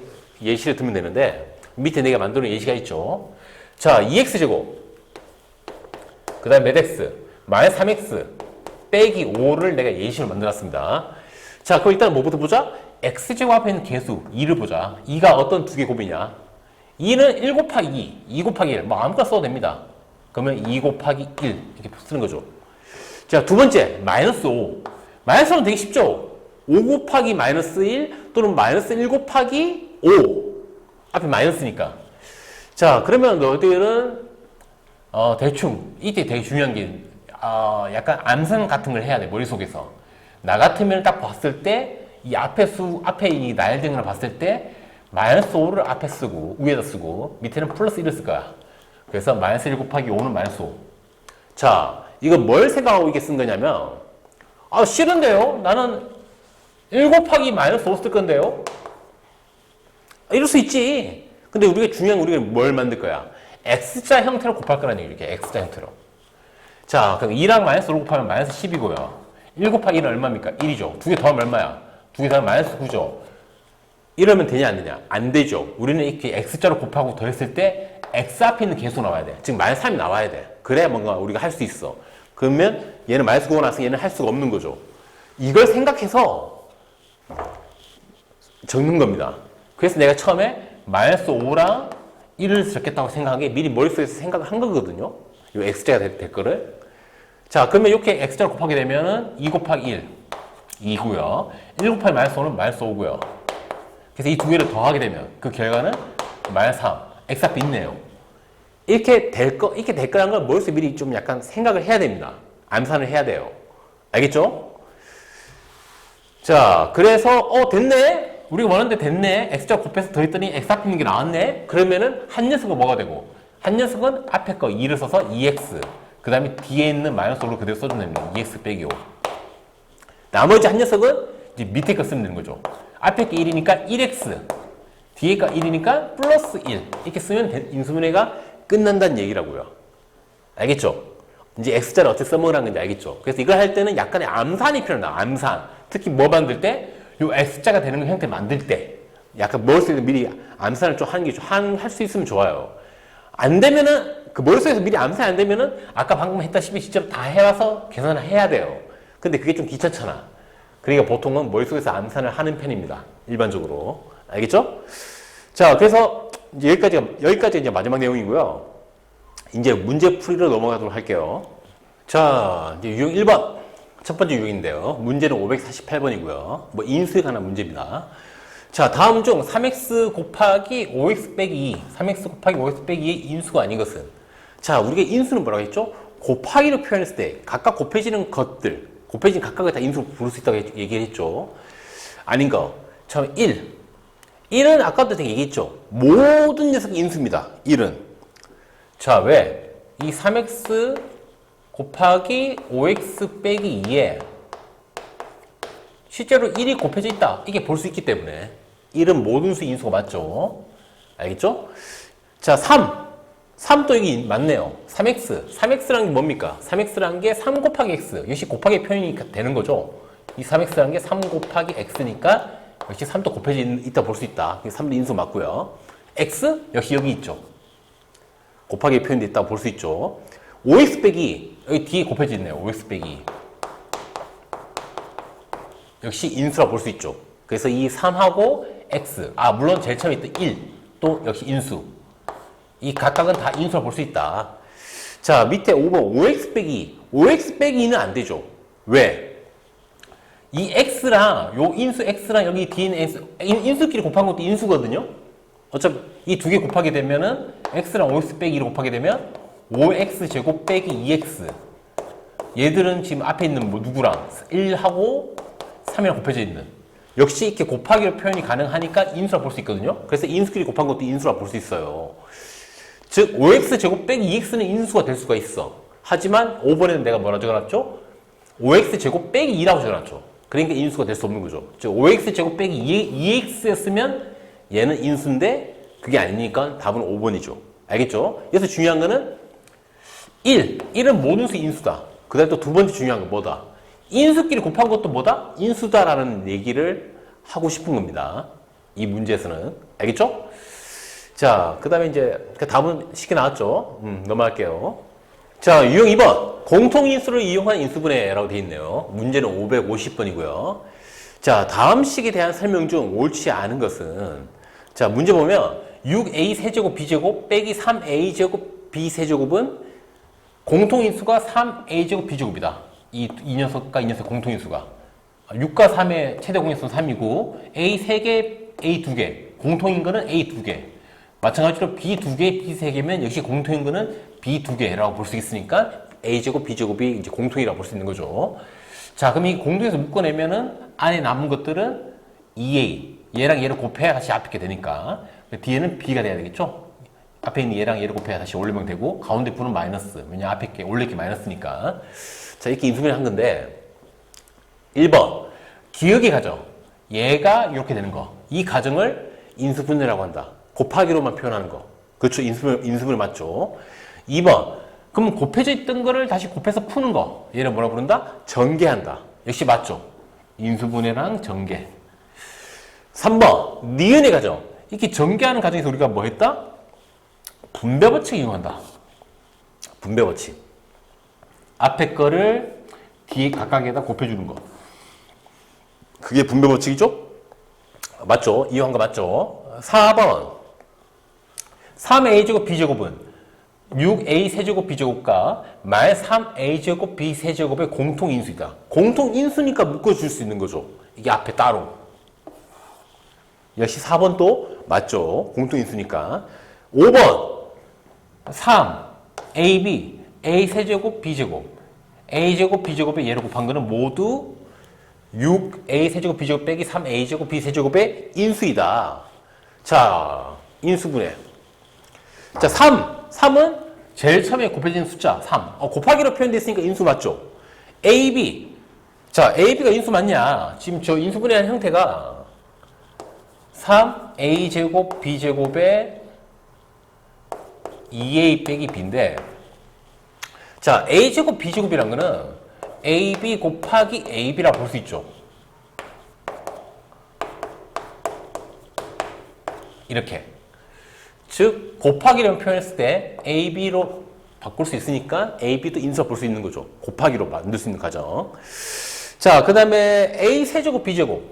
[SPEAKER 1] 예시를 들면 되는데 밑에 내가 만드는 예시가 있죠. 자, 2x제곱 그 다음에 몇 x 마이너스 3x 빼기 5를 내가 예시로 만들었습니다. 자, 그럼 일단 뭐부터 보자? x제곱 앞에 있는 개수 2를 보자. 2가 어떤 두 개 곱이냐? 2는 1 곱하기 2 곱하기 1 뭐 아무거나 써도 됩니다. 그러면 2 곱하기 1 이렇게 쓰는 거죠. 자, 두 번째 마이너스 5 마이너스 5는 되게 쉽죠. 5 곱하기 마이너스 1 또는 마이너스 1 곱하기 5 앞에 마이너스니까. 자, 그러면 너희들은 대충 이때 되게 중요한 게 약간 암산 같은 걸 해야 돼. 머릿속에서. 나 같으면 딱 봤을 때 이 앞에 이 나열된 걸 봤을 때 마이너스 5를 앞에 쓰고 위에다 쓰고 밑에는 플러스 1을 쓸 거야. 그래서 마이너스 1 곱하기 5는 마이너스 5. 자, 이거 뭘 생각하고 이게 쓴 거냐면 싫은데요? 나는 1 곱하기 마이너스 5 쓸 건데요? 이럴 수 있지. 근데 우리가 뭘 만들 거야? X자 형태로 곱할 거라는 얘기, 이렇게 X자 형태로. 자, 그럼 2랑 마이너스 5를 곱하면 마이너스 10이고요. 1 곱하기 1은 얼마입니까? 1이죠. 두 개 더하면 얼마야? 두 개 더하면 마이너스 9죠. 이러면 되냐, 안 되냐? 안 되죠. 우리는 이렇게 X자로 곱하고 더했을 때 X 앞에 있는 개수 나와야 돼. 즉, 마이너스 3이 나와야 돼. 그래야 뭔가 우리가 할 수 있어. 그러면 얘는 마이너스 9가 나서 얘는 할 수가 없는 거죠. 이걸 생각해서 적는 겁니다. 그래서 내가 처음에 마이너스 5랑 1을 적겠다고 생각한 게 미리 머릿속에서 생각을 한 거거든요. 이 X자가 될 거를. 자, 그러면 이렇게 X자를 곱하게 되면은 2 곱하기 1, 2고요. 1 곱하기 마이너스 5는 마이너스 5고요. 그래서 이 두 개를 더하게 되면 그 결과는 마이너스 3. X 앞에 있네요. 이렇게 될 거라는 걸 머릿속에 미리 좀 약간 생각을 해야 됩니다. 암산을 해야 돼요. 알겠죠? 자, 그래서 됐네? 우리가 원하는데 됐네? X자 곱해서 더했더니 X 앞에 있는 게 나왔네? 그러면은 한 녀석은 뭐가 되고 한 녀석은 앞에 거 2를 써서 2X 그 다음에 뒤에 있는 마이너스 5를 그대로 써주면 됩니다. 2X 빼기 5. 나머지 한 녀석은 이제 밑에 거 쓰면 되는 거죠. 앞에 게 1이니까 1X 뒤에 거 1이니까 플러스 1 이렇게 쓰면 인수분해가 끝난다는 얘기라고요. 알겠죠? 이제 X자를 어떻게 써먹으라는 건지 알겠죠? 그래서 이걸 할 때는 약간의 암산이 필요하다. 암산. 특히 뭐 만들 때? 요 X자가 되는 형태 만들 때 약간 머릿속에서 미리 암산을 좀 하는 게 할 수 있으면 좋아요. 안 되면은 그 머릿속에서 미리 암산이 안 되면은 아까 방금 했다시피 직접 다 해와서 계산을 해야 돼요. 근데 그게 좀 귀찮잖아. 그러니까 보통은 머릿속에서 암산을 하는 편입니다. 일반적으로. 알겠죠? 자, 그래서 이제 여기까지가 이제 마지막 내용이고요. 이제 문제 풀이로 넘어가도록 할게요. 자, 이제 유형 1번. 첫 번째 유형인데요. 문제는 548번이고요. 뭐 인수에 관한 문제입니다. 자, 다음 중 3x 곱하기 5x 빼기 2, 3x 곱하기 5x 빼기 2의 인수가 아닌 것은? 자, 우리가 인수는 뭐라고 했죠? 곱하기로 표현했을 때 각각 곱해지는 것들, 곱해진 각각을 다 인수로 부를 수 있다고 얘기를 했죠. 아닌 거. 처음 1. 1은 아까도 제가 얘기했죠. 모든 녀석이 인수입니다. 1은. 자, 왜? 이 3x 곱하기 5x 빼기 2에 실제로 1이 곱해져 있다. 이게 볼 수 있기 때문에 1은 모든 수 인수가 맞죠. 알겠죠? 자, 3. 3도 여기 맞네요. 3x. 3x라는 게 뭡니까? 3x라는 게 3 곱하기 x. 역시 곱하기 표현이 되는 거죠. 이 3x라는 게 3 곱하기 x니까 역시 3도 곱해져 있다 볼 수 있다. 3도 인수 맞고요. x? 역시 여기 있죠. 곱하기 표현되어 있다고 볼 수 있죠. 5x 빼기 여기 뒤에 곱해져 있네요. 5x 빼기 역시 인수라 볼 수 있죠. 그래서 이 3하고 x, 물론 제일 처음에 있던 1, 또 역시 인수. 이 각각은 다 인수라 볼 수 있다. 자, 밑에 5번 5x 빼기 5x 빼기는 안 되죠. 왜? 이 x랑 요 인수 x랑 여기 뒤에 있는 인수끼리 곱한 것도 인수거든요. 어차피 이 두 개 곱하게 되면은 x랑 5x 빼기 1을 곱하게 되면 5x 제곱 빼기 2x. 얘들은 지금 앞에 있는 뭐 누구랑 1하고 3이랑 곱해져 있는. 역시 이렇게 곱하기로 표현이 가능하니까 인수라 볼 수 있거든요. 그래서 인수끼리 곱한 것도 인수라 볼 수 있어요. 즉 5x 제곱 빼기 2x는 인수가 될 수가 있어. 하지만 5번에는 내가 뭐라 적어놨죠? 5x 제곱 빼기 2라고 적어놨죠. 그러니까 인수가 될 수 없는 거죠. 즉 5x 제곱 빼기 2x였으면 얘는 인수인데 그게 아니니까 답은 5번이죠. 알겠죠? 그래서 중요한 거는 1은 모든 수 인수다. 그 다음에 또 두 번째 중요한 건 뭐다? 인수끼리 곱한 것도 뭐다? 인수다라는 얘기를 하고 싶은 겁니다. 이 문제에서는. 알겠죠? 자, 그 다음에 이제 답은 쉽게 나왔죠? 넘어갈게요. 자, 유형 2번. 공통인수를 이용한 인수분해라고 되어 있네요. 문제는 550번이고요. 자, 다음 식에 대한 설명 중 옳지 않은 것은, 자, 문제 보면 6a 세제곱 b제곱 빼기 3a 제곱 b세제곱은 공통인수가 3a제곱 b제곱이다. 이 녀석과 이 녀석 공통인수가 6과 3의 최대 공인수는 3이고 a 3개, a 2개 공통인 거는 a 2개 마찬가지로 b 2개, b 3개면 역시 공통인 거는 b 2개라고 볼 수 있으니까 a제곱 b제곱이 이제 공통이라고 볼 수 있는 거죠. 자, 그럼 이 공통에서 묶어내면은 안에 남은 것들은 2a 얘랑 얘를 곱해야 다시 앞에 게 되니까 뒤에는 b가 돼야 되겠죠. 앞에 있는 얘랑 얘를 곱해야 다시 올리면 되고 가운데 분은 마이너스. 왜냐 앞에 게 올릴 게 마이너스니까. 자, 이렇게 인수분해 한 건데 1번 기억의 가정. 얘가 이렇게 되는 거. 이 가정을 인수분해라고 한다. 곱하기로만 표현하는 거. 그렇죠. 인수분해 맞죠. 2번 그럼 곱해져 있던 거를 다시 곱해서 푸는 거. 얘를 뭐라 부른다? 전개한다. 역시 맞죠. 인수분해랑 전개. 3번 니은의 가정. 이렇게 전개하는 과정에서 우리가 뭐 했다? 분배 법칙 이용한다. 분배 법칙. 앞에 거를 뒤에 각각에다 곱해주는 거. 그게 분배 법칙이죠? 맞죠? 이용한 거 맞죠? 4번 3a제곱 b제곱은 6a 세제곱 b제곱과 말 3a 제곱 b 세제곱의 공통인수이다. 공통인수니까 묶어줄 수 있는 거죠. 이게 앞에 따로. 역시 4번 또 맞죠. 공통인수니까. 5번 3 ab a 세제곱 b제곱 a 제곱 b제곱에 얘를 곱한 거는 모두 6a 세제곱 b제곱 빼기 3a 제곱 b 세제곱의 인수이다. 자, 인수분해. 자, 3은 제일 처음에 곱해진 숫자 3. 곱하기로 표현되어 있으니까 인수 맞죠? ab. 자, ab가 인수 맞냐? 지금 저 인수분해한 형태가 3a 제곱 b 제곱에 2a 빼기 b인데, 자, a 제곱 b 제곱이란 거는 ab 곱하기 ab라고 볼 수 있죠. 이렇게. 즉 곱하기라고 표현했을 때 ab로 바꿀 수 있으니까 ab도 인수라 볼 수 있는 거죠. 곱하기로 만들 수 있는 과정. 자, 그 다음에 A 세제곱, B 제곱.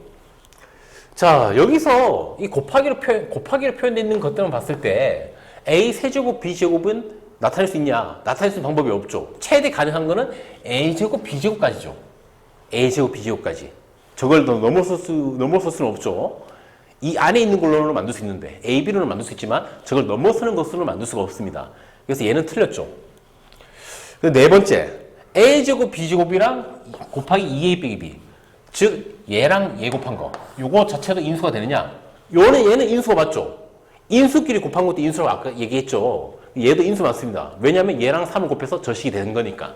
[SPEAKER 1] 자, 여기서 이 곱하기로 표현되어 있는 것들만 봤을 때 A 세제곱, B 제곱은 나타낼 수 있냐? 나타낼 수 있는 방법이 없죠. 최대 가능한 거는 A 제곱, B 제곱까지죠. A 제곱, B 제곱까지. 저걸 더 넘어설 수는 없죠. 이 안에 있는 걸로는 만들 수 있는데 A, B로는 만들 수 있지만 저걸 넘어서는 것으로는 만들 수가 없습니다. 그래서 얘는 틀렸죠. 네 번째, A제곱, B제곱이랑 곱하기 2A 빼기 B. 즉 얘랑 얘 곱한 거. 요거 자체도 인수가 되느냐? 얘는 인수가 맞죠? 인수끼리 곱한 것도 인수라고 아까 얘기했죠. 얘도 인수 맞습니다. 왜냐하면 얘랑 3을 곱해서 저식이 되는 거니까.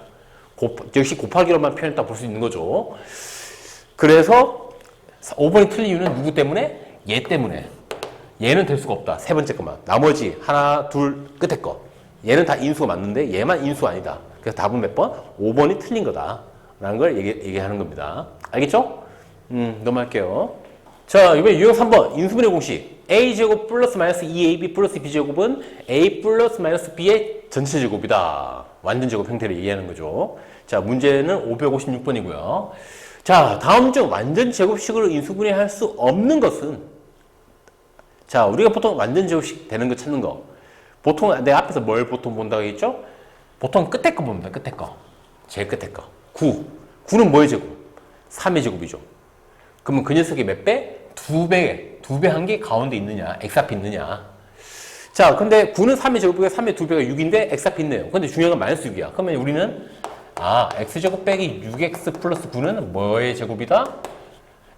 [SPEAKER 1] 역시 곱하기로만 표현했다 볼 수 있는 거죠. 그래서 5번이 틀린 이유는 누구 때문에? 얘 때문에. 얘는 될 수가 없다. 세 번째 것만. 나머지 하나, 둘, 끝에 거. 얘는 다 인수가 맞는데 얘만 인수가 아니다. 그래서 답은 몇 번? 5번이 틀린 거다. 라는 걸 얘기하는 겁니다. 알겠죠? 넘어갈게요. 자, 이번에 유형 3번. 인수분해 공식. A제곱 플러스 마이너스 2AB 플러스 B제곱은 A 플러스 마이너스 B의 전체 제곱이다. 완전 제곱 형태를 얘기하는 거죠. 자, 문제는 556번이고요. 자, 다음 중 완전 제곱식으로 인수분해할 수 없는 것은, 자, 우리가 보통 완전 제곱식 되는 거 찾는 거. 보통 내가 앞에서 뭘 보통 본다고 했죠? 보통 끝에 거 봅니다. 끝에 거. 제일 끝에 거. 9. 9는 뭐의 제곱? 3의 제곱이죠. 그러면 그 녀석이 몇 배? 2배. 2배 한 개 가운데 있느냐? x 앞에 있느냐? 자, 근데 9는 3의 제곱이고 3의 2배가 6인데 x 앞에 있네요. 근데 중요한 건 마이너스 6이야. 그러면 우리는 x제곱 빼기 6x 플러스 9는 뭐의 제곱이다?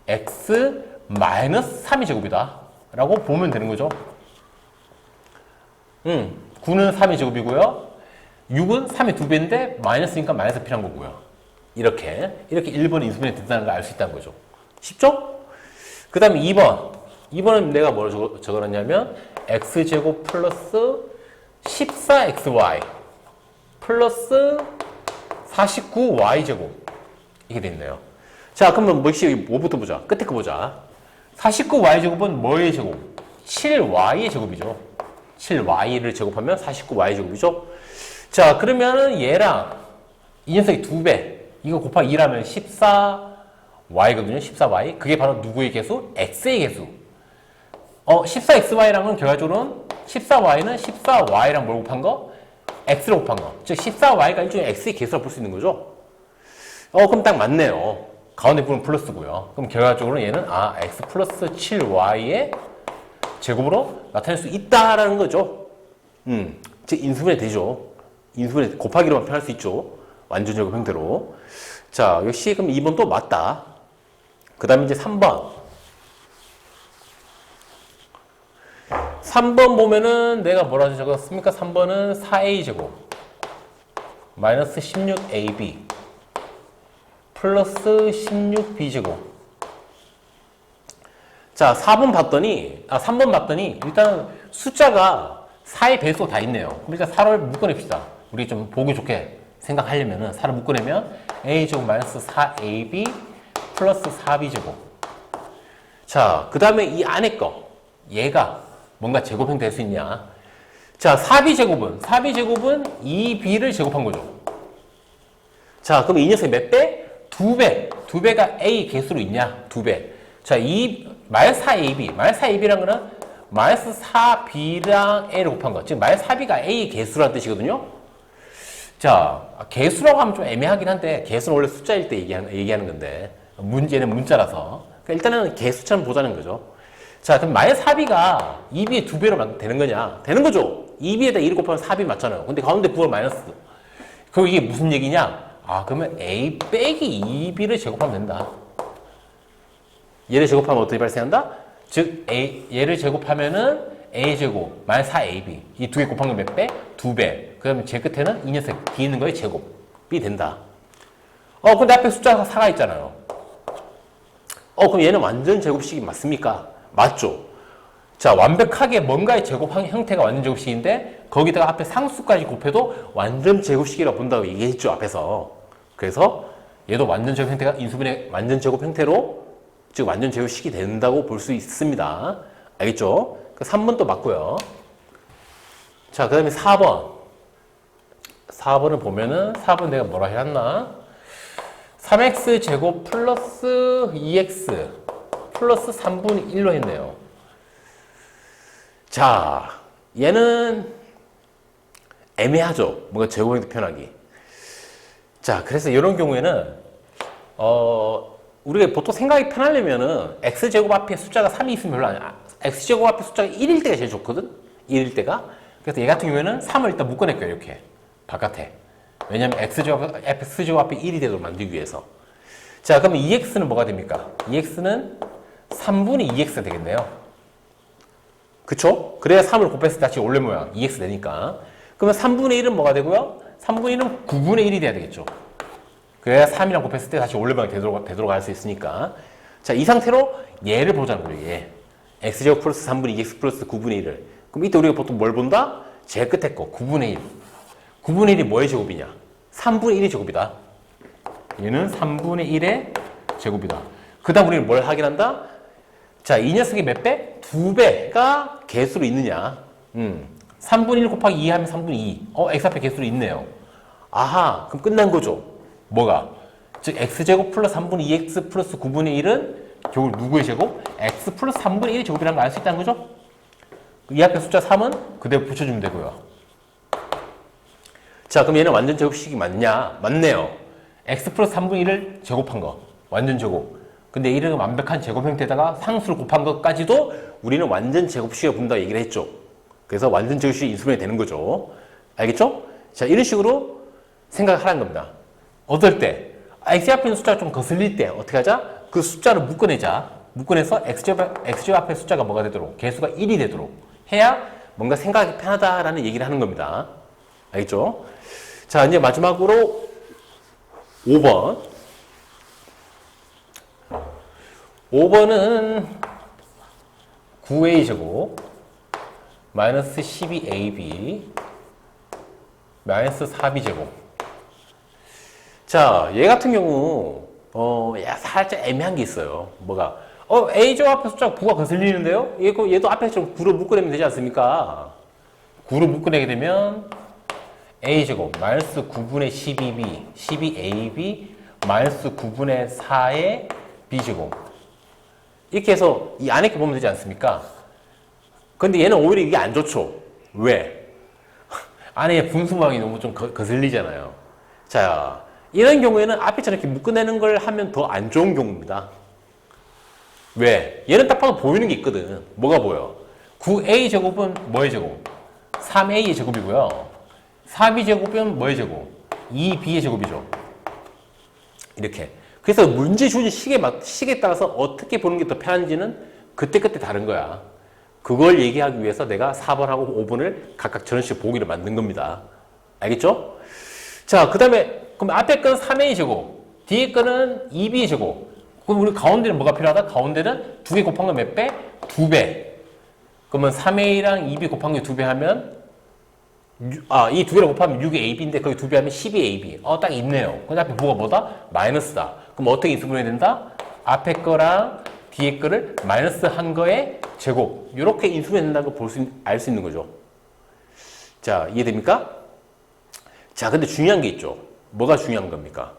[SPEAKER 1] x 마이너스 3의 제곱이다. 라고 보면 되는 거죠. 9는 3의 제곱이고요. 6은 3의 2배인데 마이너스니까 마이너스 필요한 거고요. 이렇게 1번 인수분해 된다는 걸 알 수 있다는 거죠. 쉽죠? 그 다음에 2번. 2번은 내가 뭐로 적어놨냐면 x제곱 플러스 14xy 플러스 49y제곱 이게 됐네요. 자, 그러면 뭐부터 보자. 끝에 거 보자. 49y제곱은 뭐의 제곱? 7y의 제곱이죠. 7y를 제곱하면 49y제곱이죠. 자, 그러면은 얘랑 이 녀석이 2배. 이거 곱하기 2라면 14y거든요. 14y. 그게 바로 누구의 개수? x의 개수. 14xy랑은 결과적으로는 14y는 14y랑 뭘 곱한 거? x로 곱한 거. 즉 14y가 일종의 x의 개수라 볼 수 있는 거죠. 그럼 딱 맞네요. 가운데 부분 플러스고요. 그럼 결과적으로 얘는 x 플러스 7y의 제곱으로 나타낼 수 있다라는 거죠. 즉 인수분해 되죠. 인수분해 곱하기로만 표현할 수 있죠. 완전 제곱 형태로. 자, 역시 그럼 2번 또 맞다. 그 다음에 이제 3번. 3번 보면은 내가 뭐라고 적었습니까? 3번은 4a제곱 마이너스 16ab 플러스 16b제곱. 자, 4번 봤더니 3번 봤더니 일단 숫자가 4의 배수가 다 있네요. 그럼 일단 4를 묶어냅시다. 우리 좀 보기 좋게 생각하려면은 4를 묶어내면 a제곱 마이너스 4ab 플러스 4b제곱. 자, 그 다음에 이 안에 거 얘가 뭔가 제곱 형태 될 수 있냐? 자, 4b제곱은 2b를 제곱한 거죠. 자, 그럼 이 녀석이 몇 배? 2배. 2배가 a 개수로 있냐? 2배. 자, 마이너스 4ab. 마이너스 4ab라는 거는 마이너스 4b랑 a를 곱한 거. 즉 마이너스 4b가 a 개수라는 뜻이거든요. 자, 개수라고 하면 좀 애매하긴 한데 개수는 원래 숫자일 때 얘기하는 건데 얘는 문자라서 그러니까 일단은 개수처럼 보자는 거죠. 자, 그럼 마이너스 4b가 2b의 2배로 되는 거냐? 되는 거죠. 2b에다 1을 곱하면 4b 맞잖아요. 근데 가운데 부호 마이너스. 그럼 이게 무슨 얘기냐? 그러면 a 빼기 2b를 제곱하면 된다. 얘를 제곱하면 어떻게 발생한다? 즉, 얘를 제곱하면은 a제곱 마이너스 4ab. 이 두 개 곱한 건 몇 배? 2배. 그러면 제 끝에는 이 녀석 뒤에 있는 거의 제곱이 된다. 근데 앞에 숫자가 4가 있잖아요. 그럼 얘는 완전 제곱식이 맞습니까? 맞죠? 자, 완벽하게 뭔가의 제곱 형태가 완전 제곱식인데 거기다가 앞에 상수까지 곱해도 완전 제곱식이라고 본다고 얘기했죠, 앞에서. 그래서 얘도 완전 제곱 형태가 인수분해 완전 제곱 형태로 즉 완전 제곱식이 된다고 볼 수 있습니다. 알겠죠? 3번도 맞고요. 자, 그 다음에 4번. 4번을 보면은 4번 내가 뭐라 해놨나? 3x 제곱 플러스 2x 플러스 3분의 1로 했네요. 자, 얘는 애매하죠. 뭔가 제곱형태 표현하기. 자, 그래서 이런 경우에는 우리가 보통 생각이 편하려면은 x제곱 앞에 숫자가 3이 있으면 별로 아니야. x제곱 앞에 숫자가 1일 때가 제일 좋거든? 1일 때가. 그래서 얘 같은 경우에는 3을 일단 묶어낼게요. 이렇게. 바깥에. 왜냐면 x제곱 앞에 1이 되도록 만들기 위해서. 자, 그러면 2x는 뭐가 됩니까? 2x는 3분의 2x가 되겠네요. 그쵸? 그래야 3을 곱했을 때 다시 원래 모양 2x 되니까. 그러면 3분의 1은 뭐가 되고요? 3분의 1은 9분의 1이 돼야 되겠죠. 그래야 3이랑 곱했을 때 다시 원래 모양 되도록 할 수 있으니까. 자, 이 상태로 얘를 보자는 거예요. 얘. x제곱 플러스 3분의 2x 플러스 9분의 1을. 그럼 이때 우리가 보통 뭘 본다? 제일 끝에 거 9분의 1. 9분의 1이 뭐의 제곱이냐? 3분의 1의 제곱이다. 얘는 3분의 1의 제곱이다. 그 다음 우리는 뭘 확인한다? 자, 이 녀석이 몇 배? 2배가 개수로 있느냐. 3분의 1 곱하기 2 하면 3분의 2. x 앞에 개수로 있네요. 아하, 그럼 끝난 거죠. 뭐가? 즉, x제곱 플러스 3분의 2x 플러스 9분의 1은 결국 누구의 제곱? x 플러스 3분의 1의 제곱이라는 걸 알 수 있다는 거죠. 이 앞에 숫자 3은 그대로 붙여주면 되고요. 자, 그럼 얘는 완전 제곱식이 맞냐? 맞네요. x 플러스 3분의 1을 제곱한 거. 완전 제곱. 근데 이런 완벽한 제곱 형태에다가 상수를 곱한 것까지도 우리는 완전 제곱식을 본다 얘기를 했죠. 그래서 완전 제곱식이 인수분해 되는 거죠. 알겠죠? 자, 이런 식으로 생각을 하라는 겁니다. 어떨 때? x 앞에 있는 숫자가 좀 거슬릴 때 어떻게 하자? 그 숫자를 묶어내자. 묶어내서 x제곱 앞에 숫자가 뭐가 되도록, 개수가 1이 되도록 해야 뭔가 생각하기 편하다라는 얘기를 하는 겁니다. 알겠죠? 자, 이제 마지막으로 5번. 5번은 9a제곱 마이너스 12ab 마이너스 4b제곱. 자, 얘 같은 경우 살짝 애매한 게 있어요. 뭐가? a제곱 앞에 숫자가 9가 거슬리는데요? 얘도 앞에 좀 9로 묶어내면 되지 않습니까? 9로 묶어내게 되면 a제곱 마이너스 9분의 12b 12ab 마이너스 9분의 4의 b제곱. 이렇게 해서 이 안에 게 보면 되지 않습니까? 근데 얘는 오히려 이게 안 좋죠. 왜? 안에 분수 모양이 너무 좀 거슬리잖아요. 자, 이런 경우에는 앞에처럼 이렇게 묶어내는 걸 하면 더 안 좋은 경우입니다. 왜? 얘는 딱 봐도 보이는 게 있거든. 뭐가 보여? 9a 제곱은 뭐의 제곱? 3a의 제곱이고요. 4b 제곱은 뭐의 제곱? 2b의 제곱이죠. 이렇게. 그래서 문제 주는 식에 따라서 어떻게 보는 게 더 편한지는 그때그때 다른 거야. 그걸 얘기하기 위해서 내가 4번하고 5번을 각각 저런 식으로 보기를 만든 겁니다. 알겠죠? 자, 그 다음에 그럼 앞에 거는 3a 제곱, 뒤에 거는 2b 제곱. 그럼 우리 가운데는 뭐가 필요하다? 가운데는 2개 곱한 거 몇 배? 2배. 그러면 3a랑 2b 곱한 게 2배 하면 이 2개를 곱하면 6ab인데 거기 2배 하면 12ab. 딱 있네요. 근데 앞에 뭐다? 마이너스다. 그럼 어떻게 인수분해야 된다? 앞에 거랑 뒤에 거를 마이너스 한 거의 제곱. 이렇게 인수분해 된다는 걸 알 수 있는 거죠. 자, 이해됩니까? 자, 근데 중요한 게 있죠. 뭐가 중요한 겁니까?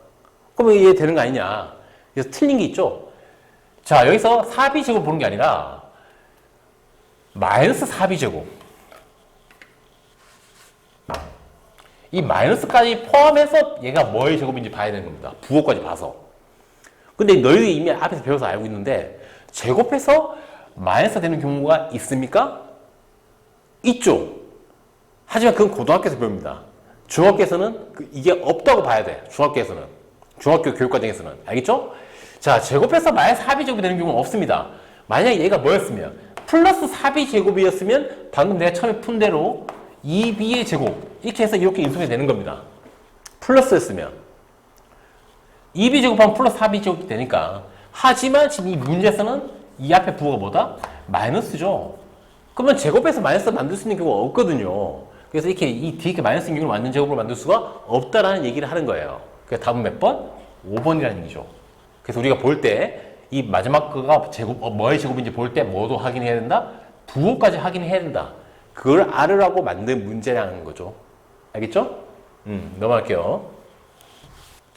[SPEAKER 1] 그러면 이해되는 거 아니냐? 그래서 틀린 게 있죠. 자, 여기서 4b 제곱 보는 게 아니라 마이너스 4b 제곱. 이 마이너스까지 포함해서 얘가 뭐의 제곱인지 봐야 되는 겁니다. 부호까지 봐서. 근데 너희들이 이미 앞에서 배워서 알고 있는데 제곱해서 마이너스 되는 경우가 있습니까? 있죠. 하지만 그건 고등학교에서 배웁니다. 중학교에서는 이게 없다고 봐야 돼. 중학교에서는. 중학교 교육과정에서는. 알겠죠? 자, 제곱해서 마이너스 4b 제곱이 되는 경우는 없습니다. 만약에 얘가 뭐였으면 플러스 4b 제곱이었으면 방금 내가 처음에 푼 대로 2b의 제곱 이렇게 해서 이렇게 인수분해 되는 겁니다. 플러스였으면 2b 제곱하면 플러스 4b 제곱이 되니까. 하지만 지금 이 문제에서는 이 앞에 부호가 뭐다? 마이너스죠. 그러면 제곱해서 마이너스 만들 수 있는 경우가 없거든요. 그래서 이렇게 이 뒤에 마이너스인 경우를 완전 제곱으로 만들 수가 없다라는 얘기를 하는 거예요. 그래서 답은 몇 번? 5번이라는 얘기죠. 그래서 우리가 볼 때 이 마지막 거가 제곱, 뭐의 제곱인지 볼 때 뭐도 확인해야 된다? 부호까지 확인해야 된다. 그걸 알으라고 만든 문제라는 거죠. 알겠죠? 넘어갈게요.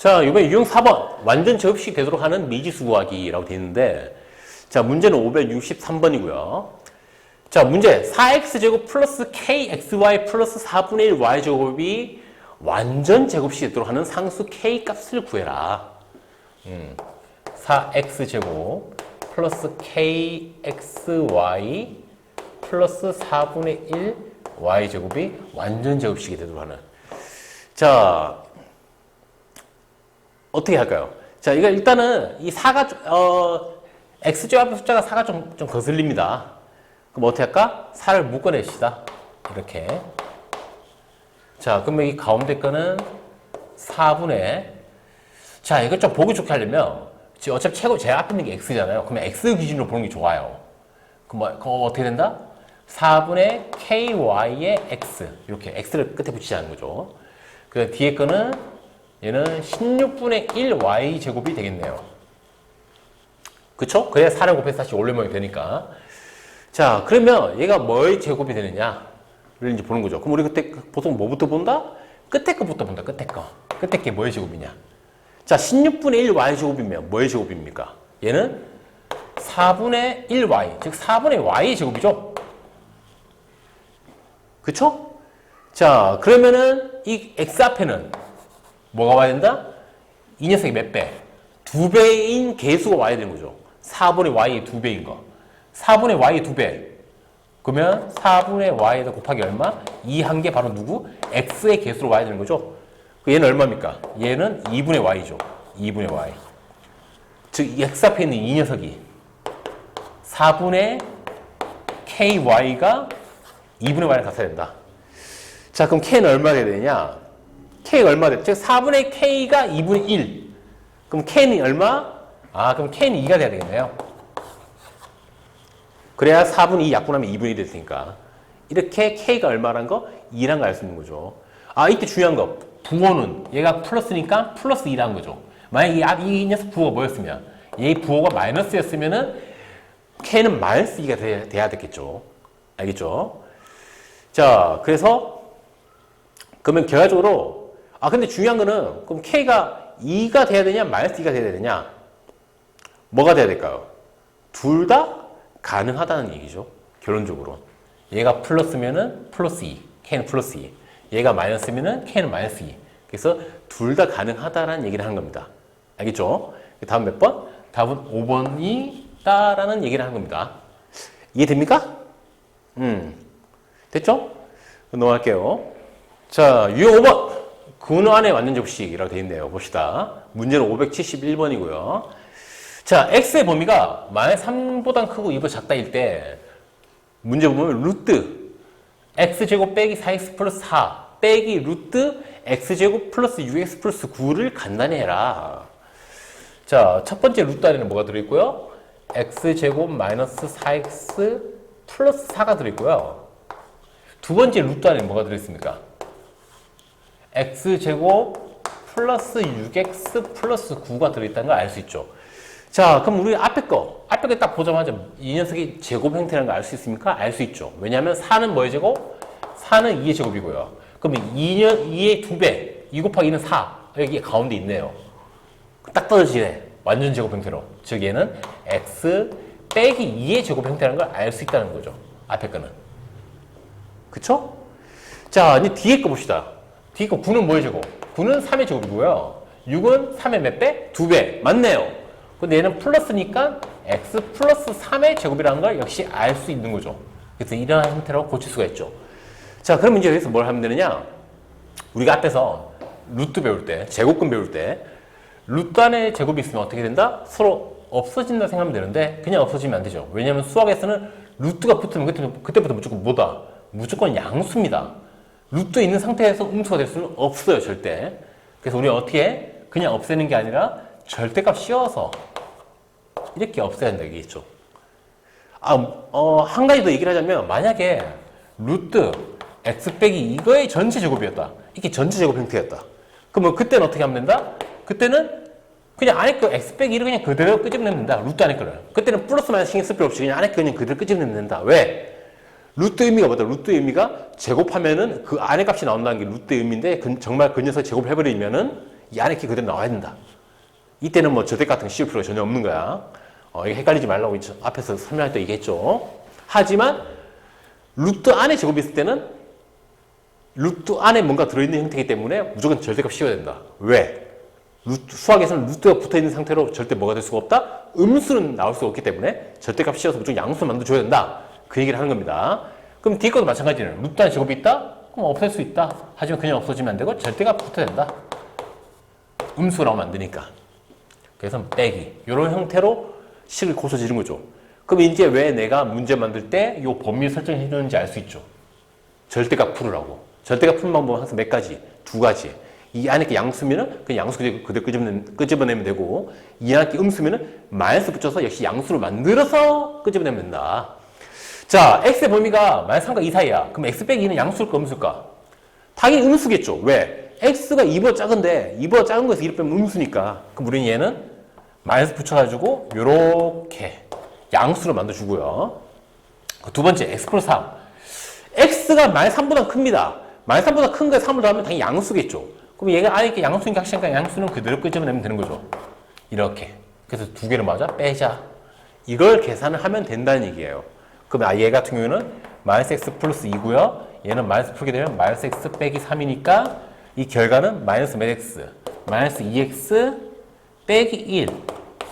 [SPEAKER 1] 자, 이번에 유형 4번. 완전 제곱식이 되도록 하는 미지수 구하기라고 되어 있는데, 자, 문제는 563번이고요. 자, 문제. 4x제곱 플러스 kxy 플러스 4분의 1 y제곱이 완전 제곱식이 되도록 하는 상수 k 값을 구해라. 4x제곱 플러스 kxy 플러스 4분의 1 y제곱이 완전 제곱식이 되도록 하는. 자, 어떻게 할까요? 자, 이거 일단은 이 4가, x제곱 앞에 숫자가 4가 좀 거슬립니다. 그럼 어떻게 할까? 4를 묶어냅시다. 이렇게. 자, 그러면 이 가운데 거는 4분의, 자, 이거 좀 보기 좋게 하려면, 지금 어차피 제일 앞에 있는 게 x잖아요. 그러면 x 기준으로 보는 게 좋아요. 그럼 어떻게 된다? 4분의 ky의 x. 이렇게 x를 끝에 붙이자는 거죠. 그 뒤에 거는 얘는 16분의 1 y제곱이 되겠네요. 그쵸? 그래야 4를 곱해서 다시 원래모양이 되니까. 자, 그러면 얘가 뭐의 제곱이 되느냐를 이제 보는 거죠. 그럼 우리 그때 보통 뭐부터 본다? 끝에 거부터 본다, 끝에 거. 끝에 게 뭐의 제곱이냐? 자, 16분의 1 y제곱이면 뭐의 제곱입니까? 얘는 4분의 1 y, 즉 4분의 y의 제곱이죠? 그쵸? 자, 그러면은 이 x 앞에는 뭐가 와야 된다? 이 녀석이 몇 배? 2배인 개수가 와야 되는 거죠. 4분의 y의 2배인 거. 4분의 y의 2배. 그러면 4분의 y에다 곱하기 얼마? 2 한 개 바로 누구? x의 개수로 와야 되는 거죠. 얘는 얼마입니까? 얘는 2분의 y죠. 2분의 y. 즉, x 앞에 있는 이 녀석이 4분의 ky가 2분의 y를 같아야 된다. 자, 그럼 k는 얼마 돼야 되냐? k가 얼마 돼? 즉, 4분의 k가 2분의 1. 그럼 k는 얼마? 아, 그럼 k는 2가 돼야 되겠네요. 그래야 4분의 2 약분하면 2분의 1이 될 테니까. 이렇게 k가 얼마란 거? 2란 걸 알 수 있는 거죠. 아, 이때 중요한 거. 부호는 얘가 플러스니까 플러스 2라는 거죠. 만약 이 녀석 부호가 뭐였으면, 얘 부호가 마이너스였으면은 k는 마이너스 2가 돼야 됐겠죠. 알겠죠? 자, 그래서 그러면 결과적으로, 아, 근데 중요한 거는, 그럼 k가 2가 돼야 되냐, 마이너스 2가 돼야 되냐? 뭐가 돼야 될까요? 둘 다 가능하다는 얘기죠. 결론적으로. 얘가 플러스면은 플러스 2, k는 플러스 2. 얘가 마이너스면은 k는 마이너스 2. 그래서 둘 다 가능하다라는 얘기를 하는 겁니다. 알겠죠? 다음 몇 번? 답은 5번이다라는 얘기를 하는 겁니다. 이해됩니까? 됐죠? 넘어갈게요. 자, 유형 5번. 근원의 완전 제곱식이라고 되어 있네요. 봅시다. 문제는 571번이고요. 자, x의 범위가 마이너스 3보다 크고 2보다 작다일 때 문제 보면 루트 x제곱 빼기 4x 플러스 4 빼기 루트 x제곱 플러스 6x 플러스 9를 간단히 해라. 자, 첫 번째 루트 안에는 뭐가 들어있고요? x제곱 마이너스 4x 플러스 4가 들어있고요. 두 번째 루트 안에는 뭐가 들어있습니까? x제곱 플러스 6x 플러스 9가 들어있다는 걸 알 수 있죠. 자, 그럼 우리 앞에 거 딱 보자마자 이 녀석이 제곱 형태라는 걸 알 수 있습니까? 알 수 있죠. 왜냐하면 4는 뭐의 제곱? 4는 2의 제곱이고요. 그러면 2의 2배, 2 곱하기 2는 4. 여기 가운데 있네요. 딱 떨어지네. 완전 제곱 형태로. 즉 얘는 x 빼기 2의 제곱 형태라는 걸 알 수 있다는 거죠. 앞에 거는. 그쵸? 자, 이제 뒤에 거 봅시다. 뒤에 거 9는 뭐의 제곱? 9는 3의 제곱이고요. 6은 3의 몇 배? 2배. 맞네요. 근데 얘는 플러스니까 x 플러스 3의 제곱이라는 걸 역시 알 수 있는 거죠. 그래서 이러한 형태로 고칠 수가 있죠. 자, 그럼 이제 여기서 뭘 하면 되느냐? 우리가 앞에서 루트 배울 때, 제곱근 배울 때 루트 안에 제곱이 있으면 어떻게 된다? 서로 없어진다 생각하면 되는데 그냥 없어지면 안 되죠. 왜냐하면 수학에서는 루트가 붙으면 그때부터 무조건 뭐다? 무조건 양수입니다. 루트에 있는 상태에서 음수가 될 수는 없어요, 절대. 그래서 우리가 어떻게 그냥 없애는 게 아니라 절대값 씌워서 이렇게 없애야 된다 얘기겠죠. 한 가지 더 얘기를 하자면 만약에 루트 x 빼기 이거의 전체 제곱이었다. 이게 전체 제곱 형태였다. 그러면 그때는 어떻게 하면 된다? 그때는 그냥 안에 거 x 빼기 1을 그냥 그대로 끄집내면 된다. 루트 안에 거를. 그때는 플러스 마이너스 신경 쓸 필요 없이 그냥 안에 거 그냥 그대로 끄집내면 된다. 왜? 루트 의미가 뭐다? 루트 의미가 제곱하면은 그 안에 값이 나온다는 게 루트 의미인데 정말 그 녀석 제곱해버리면은 이 안에 키 그대로 나와야 된다. 이때는 뭐 절대 같은 거 씌울 필요가 전혀 없는 거야. 이게 헷갈리지 말라고 앞에서 설명할 때 얘기했죠. 하지만 루트 안에 제곱이 있을 때는 루트 안에 뭔가 들어있는 형태이기 때문에 무조건 절대값 씌워야 된다. 왜? 수학에서는 루트가 붙어있는 상태로 절대 뭐가 될 수가 없다? 음수는 나올 수가 없기 때문에 절대값 씌워서 무조건 양수 만들어줘야 된다. 그 얘기를 하는 겁니다. 그럼 뒤에 것도 마찬가지는 루트 안에 제곱이 있다? 그럼 없앨 수 있다. 하지만 그냥 없어지면 안 되고 절대값 붙어야 된다. 음수가 나오면 안 되니까. 그래서 빼기. 이런 형태로 식을 고쳐지는 거죠. 그럼 이제 왜 내가 문제 만들 때 이 범위 설정해 주는지 알 수 있죠. 절대값 풀으라고. 절대값 푸는 방법은 항상 몇 가지? 두 가지. 이 안에 게 양수면은 그냥 양수 그대로 끄집어내면 되고, 이 안에 게 음수면은 마이너스 붙여서 역시 양수를 만들어서 끄집어내면 된다. 자, x의 범위가 마이너스 3과 2 사이야. 그럼 x 빼기 2는 양수일까 음수일까? 당연히 음수겠죠. 왜? x가 2보다 작은데 2보다 작은 거에서 2를 빼면 음수니까. 그럼 우리는 얘는 마이너스 붙여가지고 요렇게 양수를 만들어주고요. 두 번째 x 플러스 3. x가 마이너스 3보다 큽니다. 마이너스 3보다 큰 거에 3을 더하면 당연히 양수겠죠. 그럼 얘가 아예 양수니까 확실하니까 양수는 그대로 끄집어내면 되는 거죠. 이렇게. 그래서 두 개를 맞아 빼자. 이걸 계산을 하면 된다는 얘기예요. 그럼 얘 같은 경우는 마이너스 x 플러스 2고요. 얘는 마이너스 풀게 되면 마이너스 x 빼기 3이니까 이 결과는 마이너스 몇 x? 마이너스 2x 빼기 1.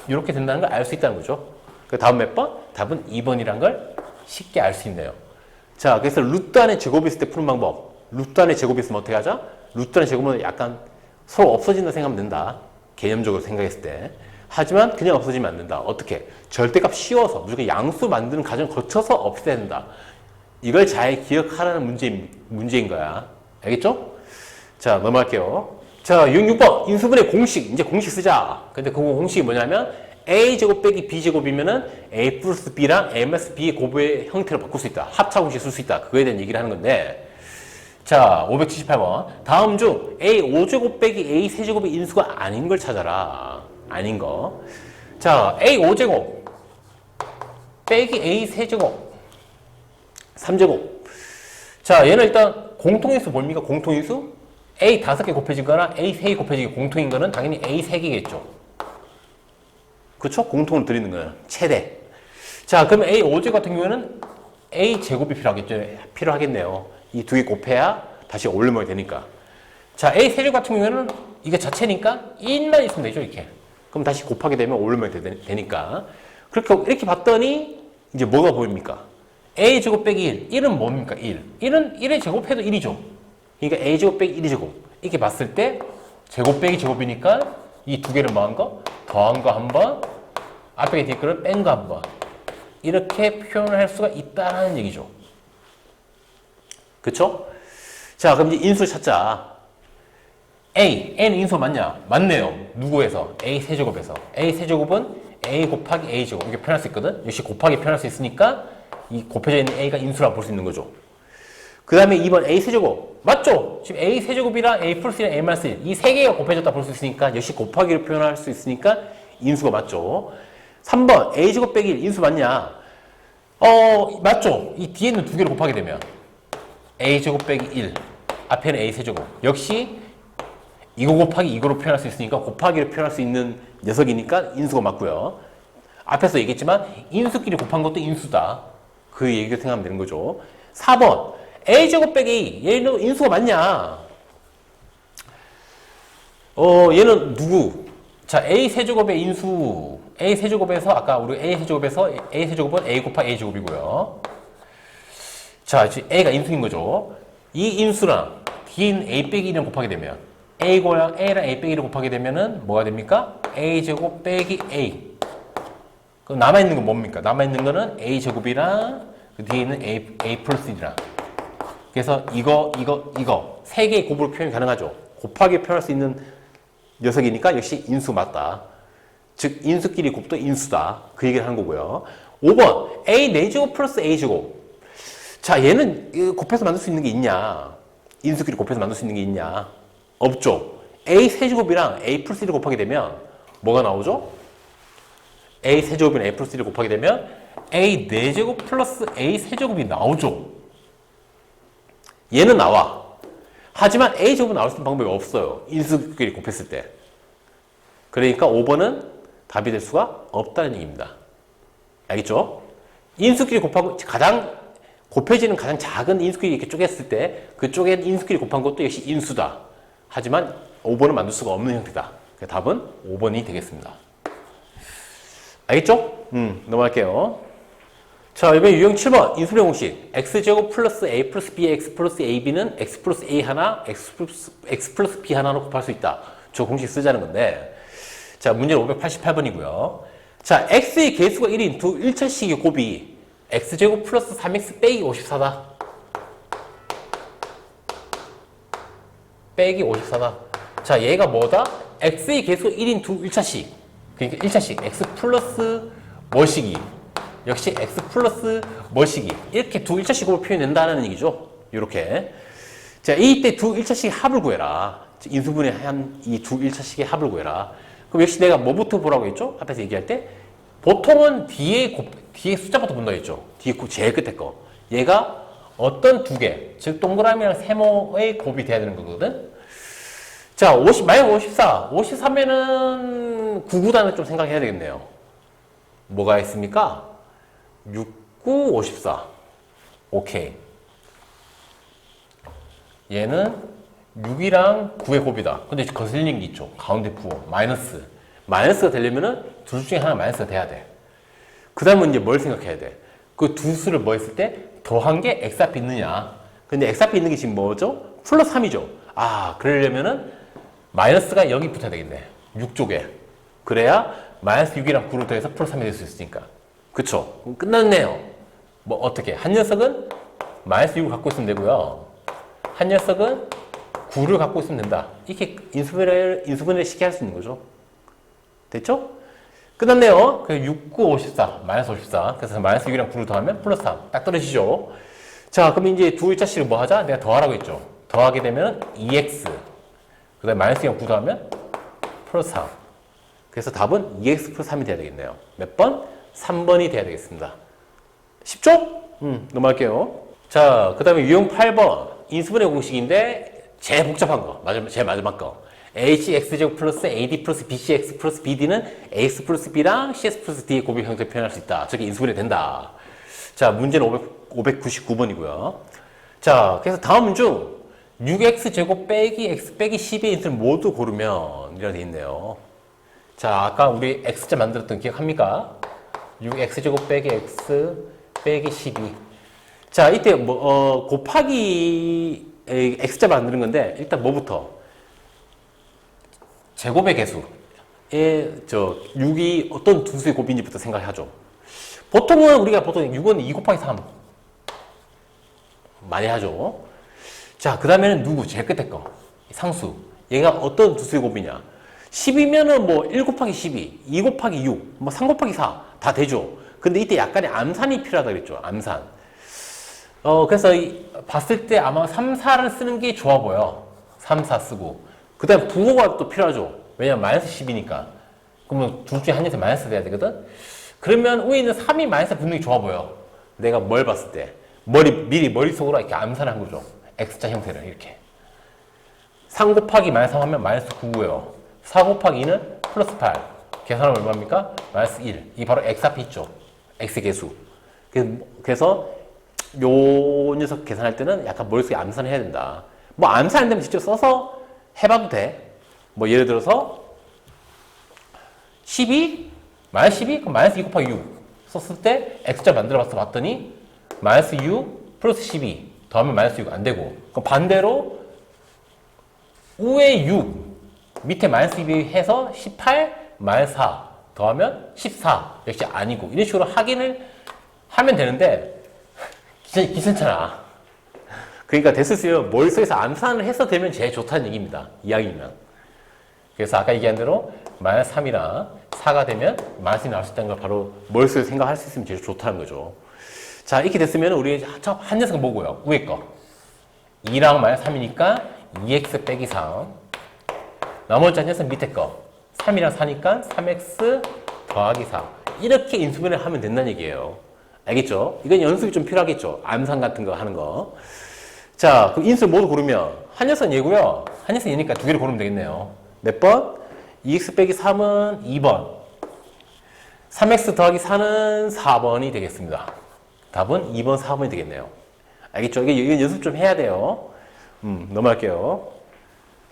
[SPEAKER 1] 이렇게 된다는 걸 알 수 있다는 거죠. 그 다음 몇 번? 답은 2번이란 걸 쉽게 알 수 있네요. 자, 그래서 루트 안에 제곱이 있을 때 푸는 방법. 루트 안에 제곱이 있으면 어떻게 하자? 루트 안에 제곱은 약간 서로 없어진다 생각하면 된다. 개념적으로 생각했을 때. 하지만 그냥 없어지면 안 된다. 어떻게? 절대값 씌워서 무조건 양수 만드는 과정을 거쳐서 없애야 된다. 이걸 잘 기억하라는 문제인 거야. 알겠죠? 자, 넘어갈게요. 자, 6번. 인수분해 공식. 이제 공식 쓰자. 근데 그 공식이 뭐냐면 a제곱 빼기 b제곱이면은 a 플러스 b랑 a 마이너스 b의 곱의 형태로 바꿀 수 있다. 합차 공식 쓸 수 있다. 그거에 대한 얘기를 하는 건데, 자, 578번. 다음 중 a 5제곱 빼기 a 세제곱의 인수가 아닌 걸 찾아라. 아닌 거. 자, a 5제곱 빼기 a 세제곱 3제곱. 자, 얘는 일단 공통인수 뭡니까? 공통인수? a 5개 곱해진 거나 a 3개 곱해진 게 공통인 거는 당연히 a 3개겠죠. 그쵸? 공통을 드리는 거예요. 최대. 자, 그러면 a 5제곱 같은 경우에는 a 제곱이 필요하겠네요. 이 두 개 곱해야 다시 올려먹어야 되니까. 자, a 세제곱 같은 경우에는 이게 자체니까 1만 있으면 되죠, 이렇게. 그럼 다시 곱하게 되면 올려먹어야 되니까. 이렇게 봤더니 이제 뭐가 보입니까? a 제곱 빼기 1. 1은 뭡니까? 1. 1은 1의 제곱해도 1이죠. 그러니까 a 제곱 빼기 1의 제곱. 이렇게 봤을 때 제곱 빼기 제곱이니까 이 두 개를 뭐한 거? 더한 거 한 번, 앞에 뒤에 거를 뺀 거 한 번. 이렇게 표현을 할 수가 있다는 얘기죠. 그쵸? 자, 그럼 이제 인수 찾자. N은 인수 맞냐? 맞네요. 누구에서? A 세제곱에서. A 세제곱은 A 곱하기 A 제곱. 이렇게 표현할 수 있거든? 역시 곱하기 표현할 수 있으니까 이 곱해져 있는 A가 인수라고 볼 수 있는 거죠. 그 다음에 2번 A 세제곱. 맞죠? 지금 A 세제곱이랑 A 플러스 1, A 마이너스 1. 이 세 개가 곱해졌다 볼 수 있으니까 역시 곱하기를 표현할 수 있으니까 인수가 맞죠. 3번 A 제곱 빼기 1. 인수 맞냐? 맞죠? 이 뒤에 있는 두 개를 곱하게 되면 a제곱 빼기 1, 앞에는 a 세제곱. 역시 이거 곱하기 이거로 표현할 수 있으니까 곱하기를 표현할 수 있는 녀석이니까 인수가 맞고요. 앞에서 얘기했지만 인수끼리 곱한 것도 인수다. 그 얘기를 생각하면 되는 거죠. 4번 a제곱 빼기 2. 얘는 인수가 맞냐? 얘는 누구? 자, a 세제곱의 인수. a 세제곱에서 아까 우리 a 세제곱에서 a 세제곱은 a 곱하기 a 제곱이고요. 자, 지금 a가 인수인 거죠. 이 인수랑 뒤에 있는 a 빼기 1을 곱하게 되면 a랑 a 빼기 1을 곱하게 되면은 뭐가 됩니까? a 제곱 빼기 a. 그럼 남아있는 건 뭡니까? 남아있는 거는 a 제곱이랑 그 뒤에 있는 a 플러스 1이랑. 그래서 이거 세 개의 곱으로 표현이 가능하죠. 곱하기 표현할 수 있는 녀석이니까 역시 인수 맞다. 즉 인수끼리 곱도 인수다. 그 얘기를 하는 거고요. 5번 a 4제곱 플러스 a 제곱. 자, 얘는 곱해서 만들 수 있는 게 있냐? 인수끼리 곱해서 만들 수 있는 게 있냐? 없죠. a 세제곱이랑 a 플러스 1을 곱하게 되면 뭐가 나오죠? a 세제곱이랑 a 플러스 1을 곱하게 되면 a 4제곱 플러스 a 세제곱이 나오죠. 얘는 나와. 하지만 a제곱은 나올 수 있는 방법이 없어요. 인수끼리 곱했을 때. 그러니까 5번은 답이 될 수가 없다는 얘기입니다. 알겠죠? 인수끼리 곱하고 가장 곱해지는 가장 작은 인수끼리 이렇게 쪼갰을 때 그쪽에 인수끼리 곱한 것도 역시 인수다. 하지만 5번은 만들 수가 없는 형태다. 그래서 답은 5번이 되겠습니다. 알겠죠? 넘어갈게요. 자, 이번에 유형 7번 인수분해 공식. x제곱 플러스 a 플러스 b의 x 플러스 ab는 x 플러스 a 하나, x 플러스 b 하나로 곱할 수 있다. 저 공식 쓰자는 건데, 자, 문제는 588번이고요. 자, x의 개수가 1인 두 1차식의 곱이 x제곱 플러스 3x 빼기 54다. 빼기 54다. 자, 얘가 뭐다? x의 개수가 1인 두 1차식. 그러니까 1차식 x 플러스 뭐식이 역시 x 플러스 뭐식이 이렇게 두 1차식 곱을 표현된다는 얘기죠. 이렇게. 자, 이때 두 1차식의 합을 구해라. 인수분해한 이 두 1차식의 합을 구해라. 그럼 역시 내가 뭐부터 보라고 했죠? 앞에서 얘기할 때 보통은 뒤에 숫자부터 본다고 했죠. 뒤에 제일 끝에 거. 얘가 어떤 두 개, 즉 동그라미랑 세모의 곱이 돼야 되는 거거든. 자, 만약 54, 53에는 99단을 좀 생각해야 되겠네요. 뭐가 있습니까? 6, 9, 54. 오케이. 얘는 6이랑 9의 곱이다. 근데 거슬리는 게 있죠. 가운데 부호. 마이너스. 마이너스가 되려면은 둘 중에 하나 마이너스가 돼야 돼. 그 다음은 이제 뭘 생각해야 돼? 그 두 수를 뭐 했을 때 더한 게 x 앞에 있느냐. 근데 x 앞에 있는 게 지금 뭐죠? 플러스 3이죠. 아, 그러려면은 마이너스가 여기 붙어야 되겠네. 6쪽에. 그래야 마이너스 6이랑 9를 더해서 플러스 3이 될 수 있으니까. 그쵸? 그럼 끝났네요. 뭐 어떻게? 한 녀석은 마이너스 6을 갖고 있으면 되고요. 한 녀석은 9를 갖고 있으면 된다. 이렇게 인수분해를 쉽게 할 수 있는 거죠. 됐죠? 끝났네요. 그 6, 9, 54, 마이너스 54. 그래서 마이너스 6이랑 9를 더하면 플러스 3. 딱 떨어지죠? 자, 그럼 이제 두 1차식을 뭐 하자? 내가 더하라고 했죠. 더하게 되면 2x. 그 다음에 마이너스 2랑 9 더하면 플러스 3. 그래서 답은 2x 플러스 3이 돼야 되겠네요. 몇 번? 3번이 돼야 되겠습니다. 쉽죠? 넘어갈게요. 자, 그 다음에 유형 8번. 인수분해 공식인데 제일 복잡한 거. 제일 마지막 거. hx제곱 플러스 ad 플러스 bcx 플러스 bd는 ax 플러스 b랑 cs 플러스 d의 곱의 형태를 표현할 수 있다. 저게 인수분해 된다. 자, 문제는 599번이고요. 자, 그래서 다음 중 6x제곱 빼기 x 빼기 10의 인수를 모두 고르면 이라 되어 있네요. 자, 아까 우리 x자 만들었던 기억합니까? 6x제곱 빼기 x 빼기 12. 자, 이때 곱하기 x자 만드는 건데 일단 뭐부터? 제곱의 개수에 6이 어떤 두 수의 곱인지부터 생각하죠. 보통은 우리가 보통 6은 2 곱하기 3 많이 하죠. 자, 그 다음에는 누구? 제일 끝에 거. 상수. 얘가 어떤 두 수의 곱이냐. 10이면은 뭐 1 곱하기 12, 2 곱하기 6, 뭐 3 곱하기 4 다 되죠. 근데 이때 약간의 암산이 필요하다 그랬죠. 암산. 그래서 봤을 때 아마 3, 4를 쓰는 게 좋아 보여. 3, 4 쓰고. 그 다음에 부호가 또 필요하죠. 왜냐면 마이너스 10이니까. 그러면 둘 중에 한 녀석 마이너스 돼야 되거든? 그러면 위에 있는 3이 마이너스 붙는 게 좋아 보여. 내가 뭘 봤을 때. 미리 머릿속으로 이렇게 암산한 거죠. X자 형태를 이렇게. 3 곱하기 마이너스 3 하면 마이너스 9고요. 4 곱하기 2는 플러스 8. 계산하면 얼마입니까? 마이너스 1. 이게 바로 X 앞에 있죠. X의 개수. 그래서 요 녀석 계산할 때는 약간 머릿속에 암산을 해야 된다. 뭐 암산 안 되면 직접 써서 해봐도 돼. 뭐 예를 들어서 12? 마이너스 12? 그럼 마이너스 2 곱하기 6 썼을 때 X자 만들어봤어 봤더니 마이너스 6 플러스 12 더하면 마이너스 6 안 되고 그럼 반대로 위에 6 밑에 마이너스 2 해서 18 마이너스 4 더하면 14 역시 아니고 이런 식으로 확인을 하면 되는데 귀찮잖아. 그러니까 됐었어요. 머릿속에서 암산을 해서 되면 제일 좋다는 얘기입니다. 이야기면. 그래서 아까 얘기한 대로 마이너스 3이랑 4가 되면 마이너스 1이 나올 수 있다는 걸 바로 머릿속에서 생각할 수 있으면 제일 좋다는 거죠. 자, 이렇게 됐으면 우리 한 녀석은 뭐고요? 위에 거. 2랑 마이너스 3이니까 2x 빼기 3. 나머지 한 녀석은 밑에 거. 3이랑 4니까 3x 더하기 4. 이렇게 인수분해를 하면 된다는 얘기예요. 알겠죠? 이건 연습이 좀 필요하겠죠? 암산 같은 거 하는 거. 자, 그럼 인수를 모두 고르면 한 녀석은 얘고요. 한 녀석은 얘니까 두 개를 고르면 되겠네요. 몇 번? 2x 빼기 3은 2번. 3x 더하기 4는 4번이 되겠습니다. 답은 2번, 4번이 되겠네요. 알겠죠? 이게 연습 좀 해야 돼요. 넘어갈게요.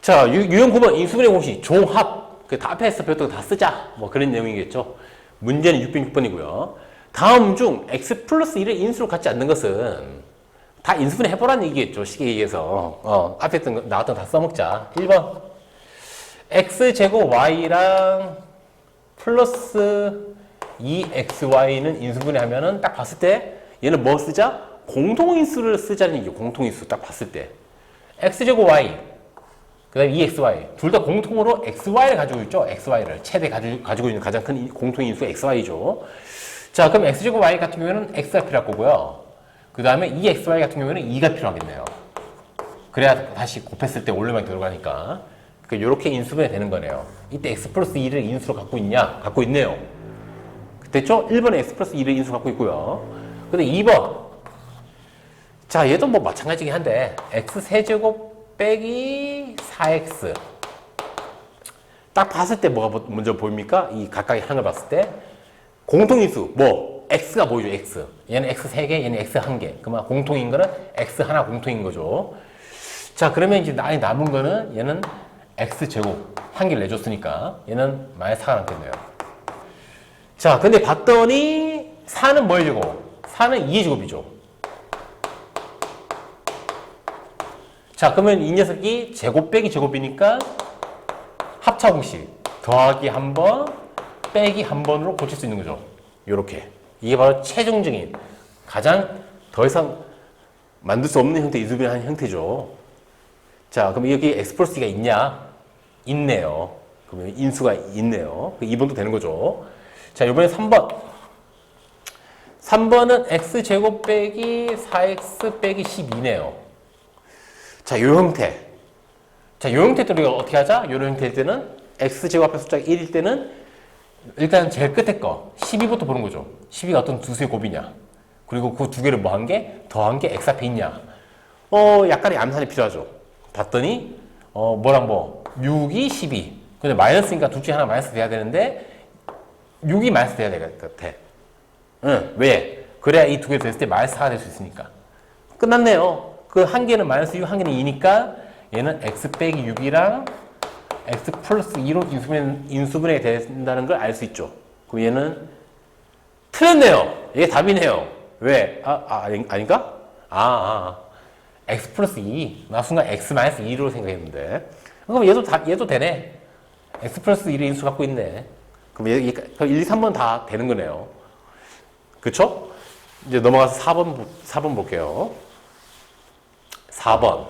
[SPEAKER 1] 자, 유형 9번 인수분해 공식 종합. 다 앞에서 배웠던 거 다 쓰자. 뭐 그런 내용이겠죠. 문제는 606번이고요. 다음 중 x 플러스 1을 인수로 갖지 않는 것은 다 인수분해 해보라는 얘기겠죠. 쉽게 얘기해서. 앞에 나왔던 거 다 써먹자. 1번. x제곱 y랑 플러스 2xy는 인수분해 하면은 딱 봤을 때 얘는 뭐 쓰자? 공통인수를 쓰자는 얘기예요. 공통인수 딱 봤을 때. x제곱 y 그 다음에 2xy 둘 다 공통으로 xy를 가지고 있죠. xy를 최대 가지고 있는 가장 큰 공통인수 xy죠. 자, 그럼 x제곱 y 같은 경우에는 x가 필요할 거고요. 그 다음에 2xy 같은 경우에는 2가 필요하겠네요. 그래야 다시 곱했을 때 원래만 들어가니까. 이렇게 인수분해 되는 거네요. 이때 x 플러스 2를 인수로 갖고 있냐? 갖고 있네요. 됐죠? 1번에 x 플러스 2를 인수 갖고 있고요. 근데 2번. 자, 얘도 뭐 마찬가지긴 한데 x 세제곱 빼기 4x. 딱 봤을 때 뭐가 먼저 보입니까? 이 각각의 항을 봤을 때 공통인수 뭐 x가 보이죠. x. 얘는 x 3개, 얘는 x 1개. 그러면 공통인 거는 x 하나 공통인 거죠. 자, 그러면 이제 남은 거는 얘는 x제곱 1개를 내줬으니까 얘는 마이너스 4가 남겠네요. 자, 근데 봤더니 4는 뭐의 제곱? 4는 2의 제곱이죠. 자, 그러면 이 녀석이 제곱 빼기 제곱이니까 합차 공식 더하기 한 번 빼기 한 번으로 고칠 수 있는 거죠. 요렇게. 이게 바로 최종적인 가장 더 이상 만들 수 없는 형태, 인수분해한 형태죠. 자, 그럼 여기 x 플러스 2가 있냐? 있네요. 그러면 인수가 있네요. 2번도 되는 거죠. 자, 이번에 3번. 3번은 x제곱 빼기 4x 빼기 12네요. 자, 요 형태. 자, 요 형태 때 우리가 어떻게 하자? 요 형태일 때는 x제곱 앞에 숫자가 1일 때는 일단 제일 끝에 거 12부터 보는 거죠. 12가 어떤 두 수의 곱이냐. 그리고 그 두 개를 뭐 한 게? 더한 게 x 앞에 있냐. 약간의 암산이 필요하죠. 봤더니 뭐랑 뭐 6이 12. 근데 마이너스니까 둘 중에 하나 마이너스 돼야 되는데 6이 마이너스 돼야 될 것 같아. 응. 왜? 그래야 이 두 개 됐을 때 마이너스 4가 될 수 있으니까. 끝났네요. 그 한 개는 마이너스 6, 한 개는 2니까 얘는 x 빼기 6이랑 x 플러스 2로 인수분해가 된다는 걸 알 수 있죠. 그럼 얘는 틀렸네요. 이게 답이네요. 왜? 아닌가? x 플러스 2. 나 순간 x 마이너스 2로 생각했는데. 그럼 얘도 되네. x 플러스 1의 인수 갖고 있네. 그럼 1, 2, 3번 다 되는 거네요. 그쵸? 이제 넘어가서 4번 볼게요. 4번.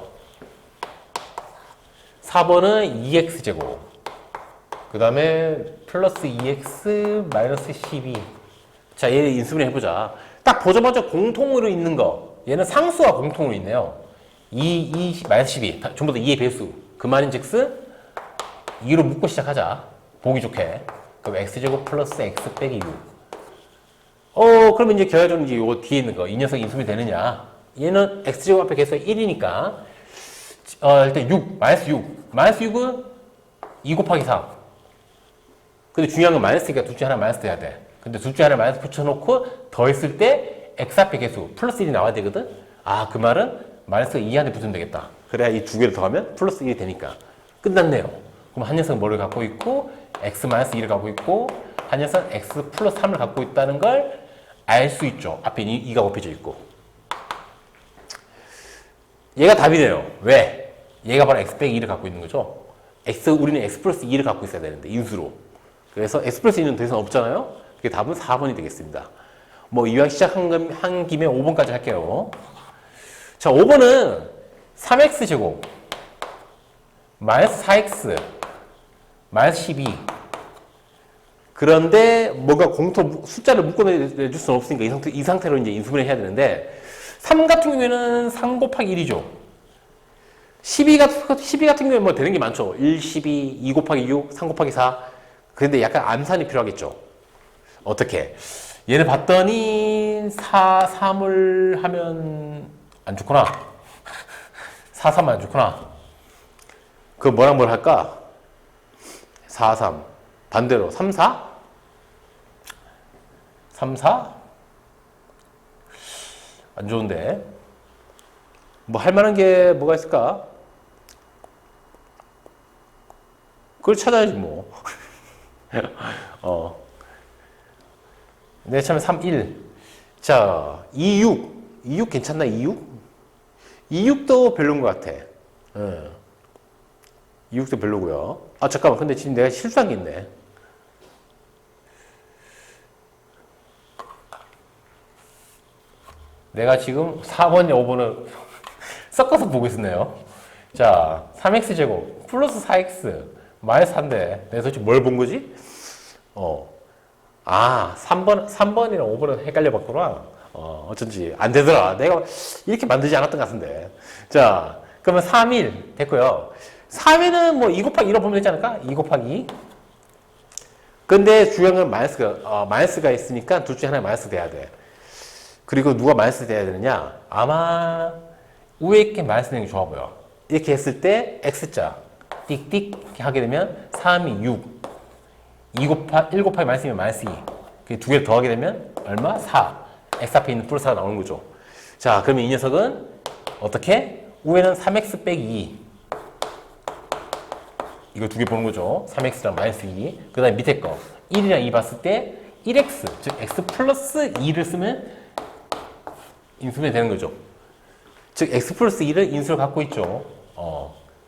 [SPEAKER 1] 4번은 2x제곱. 그 다음에 플러스 2x 마이너스 12. 자, 얘 인수분해 해보자. 딱 보자마자 공통으로 있는 거. 얘는 상수가 공통으로 있네요. 2 마이너스 12. 전부 다 2의 배수. 그 말인 즉슨 2로 묶고 시작하자. 보기 좋게. 그럼 x제곱 플러스 x 빼기 6. 그러면 이제 결과적으로 이제 요 뒤에 있는 거. 이 녀석 인수분해 되느냐. 얘는 x제곱 앞에 계속 1이니까. 일단 6. 마이너스 6. 마이너스 6은 2 곱하기 3. 근데 중요한 건 마이너스니까 둘 중에 하나 마이너스 돼야 돼. 근데 둘 중에 하나 마이너스 붙여놓고 더했을 때 x 앞에 계수 플러스 1이 나와야 되거든. 그 말은 마이너스가 2한테 붙으면 되겠다. 그래야 이 두 개를 더하면 플러스 1이 되니까. 끝났네요. 그럼 한 녀석은 뭐를 갖고 있고 x 마이너스 2를 갖고 있고 한 녀석은 x 플러스 3을 갖고 있다는 걸 알 수 있죠. 앞에 2가 곱해져 있고. 얘가 답이네요. 왜? 얘가 바로 x 빼기 2를 갖고 있는 거죠. 우리는 x 플러스 2를 갖고 있어야 되는데 인수로. 그래서 x 플러스 2는 더 이상 없잖아요. 그게 답은 4번이 되겠습니다. 뭐 이왕 시작한 김에 5번까지 할게요. 자, 5번은 3x 제곱 마이너스 4x 마이너스 12. 그런데 뭔가 숫자를 묶어내줄 수는 없으니까 이 상태로 이제 인수분해 해야 되는데 3 같은 경우에는 3 곱하기 1이죠. 12 같은 경우에 뭐 되는 게 많죠. 1, 12, 2 곱하기 6, 3 곱하기 4. 그런데 약간 암산이 필요하겠죠. 어떻게? 얘를 봤더니 3을 하면 안 좋구나. 4, 3 안 좋구나. 그 뭐랑 뭘 할까? 4, 3. 반대로 3, 4? 3, 4? 안 좋은데. 뭐 할 만한 게 뭐가 있을까? 그걸 찾아야지 뭐. 내 처음에 3, 1. 자, 2, 6. 2, 6 괜찮나? 2, 6? 2, 6도 별로인 것 같아. 2, 6도 별로고요. 아, 잠깐만. 근데 지금 내가 실수한 게 있네. 내가 지금 4번과 5번을 섞어서 보고 있었네요. 자, 3x제곱 플러스 4x 마이너스 4인데 내가 도대체 뭘 본 거지? 3번이랑 5번은 헷갈려 봤구나. 어쩐지 안 되더라. 내가 이렇게 만들지 않았던 것 같은데. 자, 그러면 3, 1 됐고요. 3에는 뭐 2 곱하기 1로 보면 되지 않을까? 2 곱하기 2. 근데 중요한 건 마이너스가 있으니까 둘 중에 하나가 마이너스 돼야 돼. 그리고 누가 마이너스 돼야 되느냐? 아마 위에 있게 마이너스 되는 게 좋아 보여. 이렇게 했을 때 X자 띡띡 하게 되면 3이 6. 1 곱하기 마이너스면 마이너스 2. 두 개를 더하게 되면 얼마? 4. X 앞에 있는 플러스 4가 나오는 거죠. 자, 그러면 이 녀석은 어떻게? 위에는 3x 빼기 2. 이거 두 개 보는 거죠. 3x랑 마이너스 2. 그 다음에 밑에 거 1이랑 2 봤을 때 1x, 즉 x 플러스 2를 쓰면 인수분해 되는 거죠. 즉 x 플러스 2를 인수를 갖고 있죠.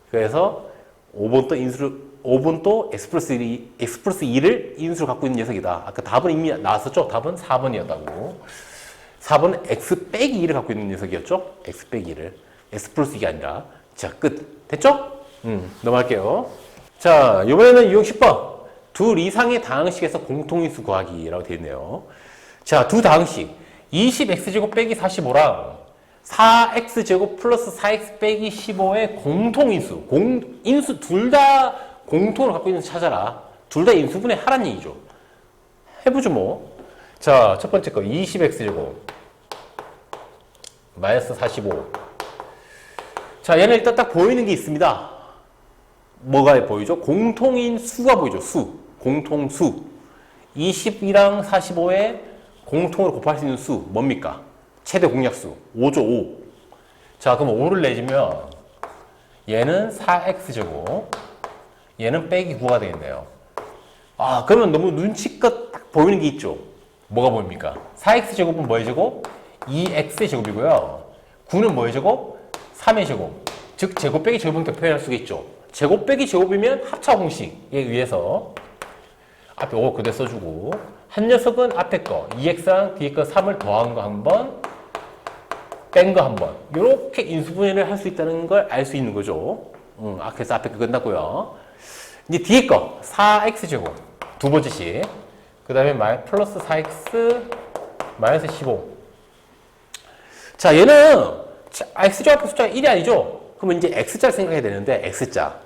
[SPEAKER 1] 그래서 5번 또 x 플러스 2를 인수를 갖고 있는 녀석이다. 아까 답은 이미 나왔었죠? 답은 4번이었다고. 4번은 x 빼기 2를 갖고 있는 녀석이었죠? x 빼기 2를. x 플러스 2가 아니라. 자, 끝. 됐죠? 넘어갈게요. 자, 이번에는 유형 10번. 둘 이상의 다항식에서 공통인수 구하기라고 되어 있네요. 자, 두 다항식. 20x제곱 빼기 45랑 4x제곱 플러스 4x 빼기 15의 공통인수. 인수 둘 다 공통을 갖고 있는 찾아라. 둘 다 인수분해 하란 얘기죠. 해보죠 뭐. 자, 첫 번째 거 20x제곱 마이너스 45. 자, 얘는 일단 딱 보이는 게 있습니다. 뭐가 보이죠? 공통인 수가 보이죠. 수. 공통수. 20이랑 45의 공통으로 곱할 수 있는 수 뭡니까? 최대 공약수 5죠. 5. 자, 그럼 5를 내주면 얘는 4x제곱 얘는 빼기 9가 되겠네요. 아, 그러면 너무 눈치껏 딱 보이는 게 있죠. 뭐가 보입니까? 4x제곱은 뭐의 제곱? 2x의 제곱이고요. 9는 뭐의 제곱? 3의 제곱. 즉 제곱 빼기 제곱은 이렇게 표현할 수가 있죠. 제곱 빼기 제곱이면 합차 공식에 의해서 앞에 5 그대로 써주고 한 녀석은 앞에 거 2x랑 뒤에 거 3을 더한 거 한 번, 뺀 거 한 번. 이렇게 인수분해를 할 수 있다는 걸 알 수 있는 거죠. 그래서 앞에 거 끝났고요. 이제 뒤에 거 4x제곱 두 번째씩. 그 다음에 플러스 4x 마이너스 15. 자, 얘는 x제곱 앞에 숫자가 1이 아니죠? 그러면 이제 x자를 생각해야 되는데 x자.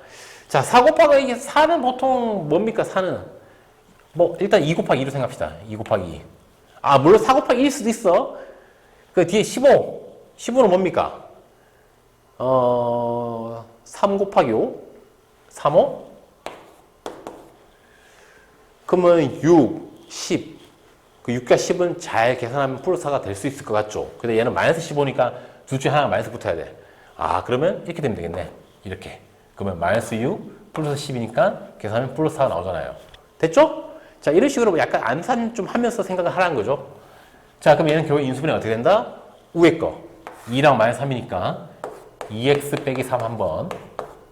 [SPEAKER 1] 자, 4 곱하기 이게 4는 보통 뭡니까? 4는 뭐 일단 2 곱하기 2로 생각합시다. 2 곱하기 2. 아, 물론 4 곱하기 1일 수도 있어. 그 뒤에 15. 15는 뭡니까? 3 곱하기 5? 3, 5? 그러면 6, 10. 그 6과 10은 잘 계산하면 플러스 4가 될 수 있을 것 같죠? 근데 얘는 마이너스 15니까 둘 중에 하나가 마이너스 붙어야 돼. 아, 그러면 이렇게 되면 되겠네. 이렇게. 그러면 마이너스 6 플러스 10이니까 계산하면 플러스 4가 나오잖아요. 됐죠? 자, 이런 식으로 약간 암산 좀 하면서 생각을 하라는 거죠. 자, 그럼 얘는 결국 인수분해 어떻게 된다? 위에 거 2랑 마이너스 3이니까 2x 빼기 3 한 번.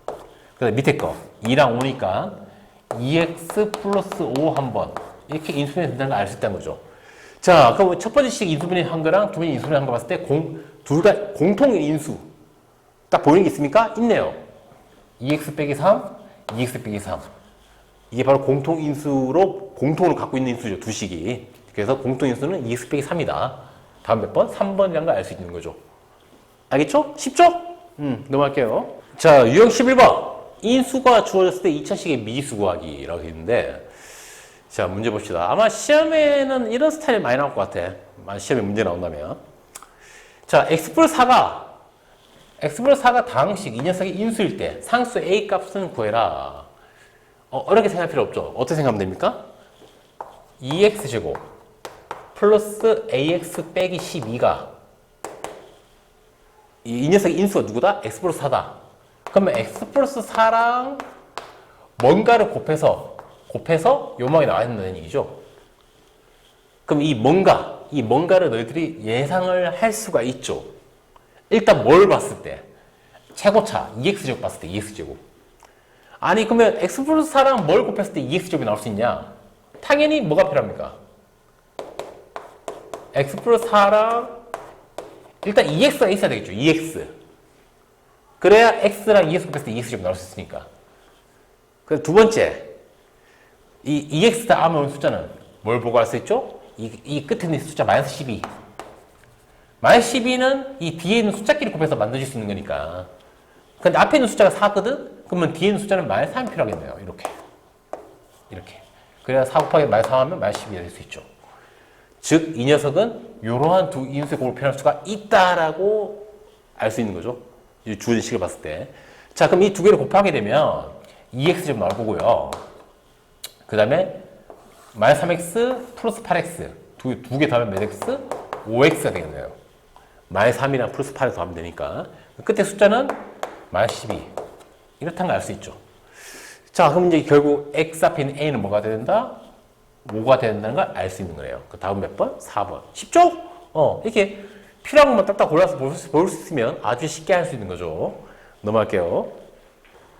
[SPEAKER 1] 그 다음에 밑에 거 2랑 5니까 2x 플러스 5 한 번. 이렇게 인수분해 된다는 걸 알 수 있다는 거죠. 자, 그럼 첫 번째씩 인수분해 한 거랑 두 번째 인수분해 한 거 봤을 때 둘 다 공통의 인수 딱 보이는 게 있습니까? 있네요. 2x 빼기 3, 2x 빼기 3. 이게 바로 공통인수로 공통으로 갖고 있는 인수죠. 두 식이. 그래서 공통인수는 2x 빼기 3이다. 다음 몇 번? 3번이라는 걸 알 수 있는 거죠. 알겠죠? 쉽죠? 넘어갈게요. 자, 유형 11번. 인수가 주어졌을 때 2차식의 미지수 구하기라고 되어 있는데, 자, 문제 봅시다. 아마 시험에는 이런 스타일이 많이 나올 것 같아. 시험에 문제 나온다면. 자, x 플러스 4가 x 플러스 4가 다항식 이 녀석이 인수일 때 상수 a 값은 구해라. 어렵게 생각할 필요 없죠. 어떻게 생각하면 됩니까? 2x제곱 플러스 ax 빼기 12가 이 녀석의 인수가 누구다? x 플러스 4다. 그러면 x 플러스 4랑 뭔가를 곱해서 요망이 나와야 된다는 얘기죠. 그럼 이 뭔가를 너희들이 예상을 할 수가 있죠. 일단 뭘 봤을 때? 최고차 2x제곱 봤을 때 2x제곱. 아니 그러면 x 플러스 4랑 뭘 곱했을 때 2x제곱이 나올 수 있냐? 당연히 뭐가 필요합니까? x 플러스 4랑 일단 2x가 있어야 되겠죠. 2x. 그래야 x랑 2x 곱했을 때 2x제곱 나올 수 있으니까. 그래서 두 번째, 이 2x 다음에 온 숫자는 뭘 보고 알 수 있죠? 이 끝에 있는 숫자 마이너스 12. 마이너스 12는 이 뒤에 있는 숫자끼리 곱해서 만들어질 수 있는 거니까. 근데 앞에 있는 숫자가 4거든? 그러면 뒤에 있는 숫자는 마이너스 3이 필요하겠네요. 이렇게. 그래야 4 곱하기 마이너스 3 하면 마이너스 12가 될 수 있죠. 즉, 이 녀석은 이러한 두 인수의 곱을 표현할 수가 있다라고 알 수 있는 거죠. 주어진 식을 봤을 때. 자, 그럼 이 두 개를 곱하게 되면 2x제곱 나올 거고요. 그 다음에 마이너스 3x 플러스 8x 두 개 더하면 몇 x? 5x가 되겠네요. 마이너스 3이랑 플러스 8을 더하면 되니까 끝에 숫자는 마이너스 12 이렇다는 걸 알 수 있죠. 자, 그럼 이제 결국 x 앞에 있는 a는 뭐가 된다? 5가 된다는 걸 알 수 있는 거예요. 그 다음 몇 번? 4번. 쉽죠? 이렇게 필요한 것만 딱딱 골라서 볼 수 있으면 아주 쉽게 할 수 있는 거죠. 넘어갈게요.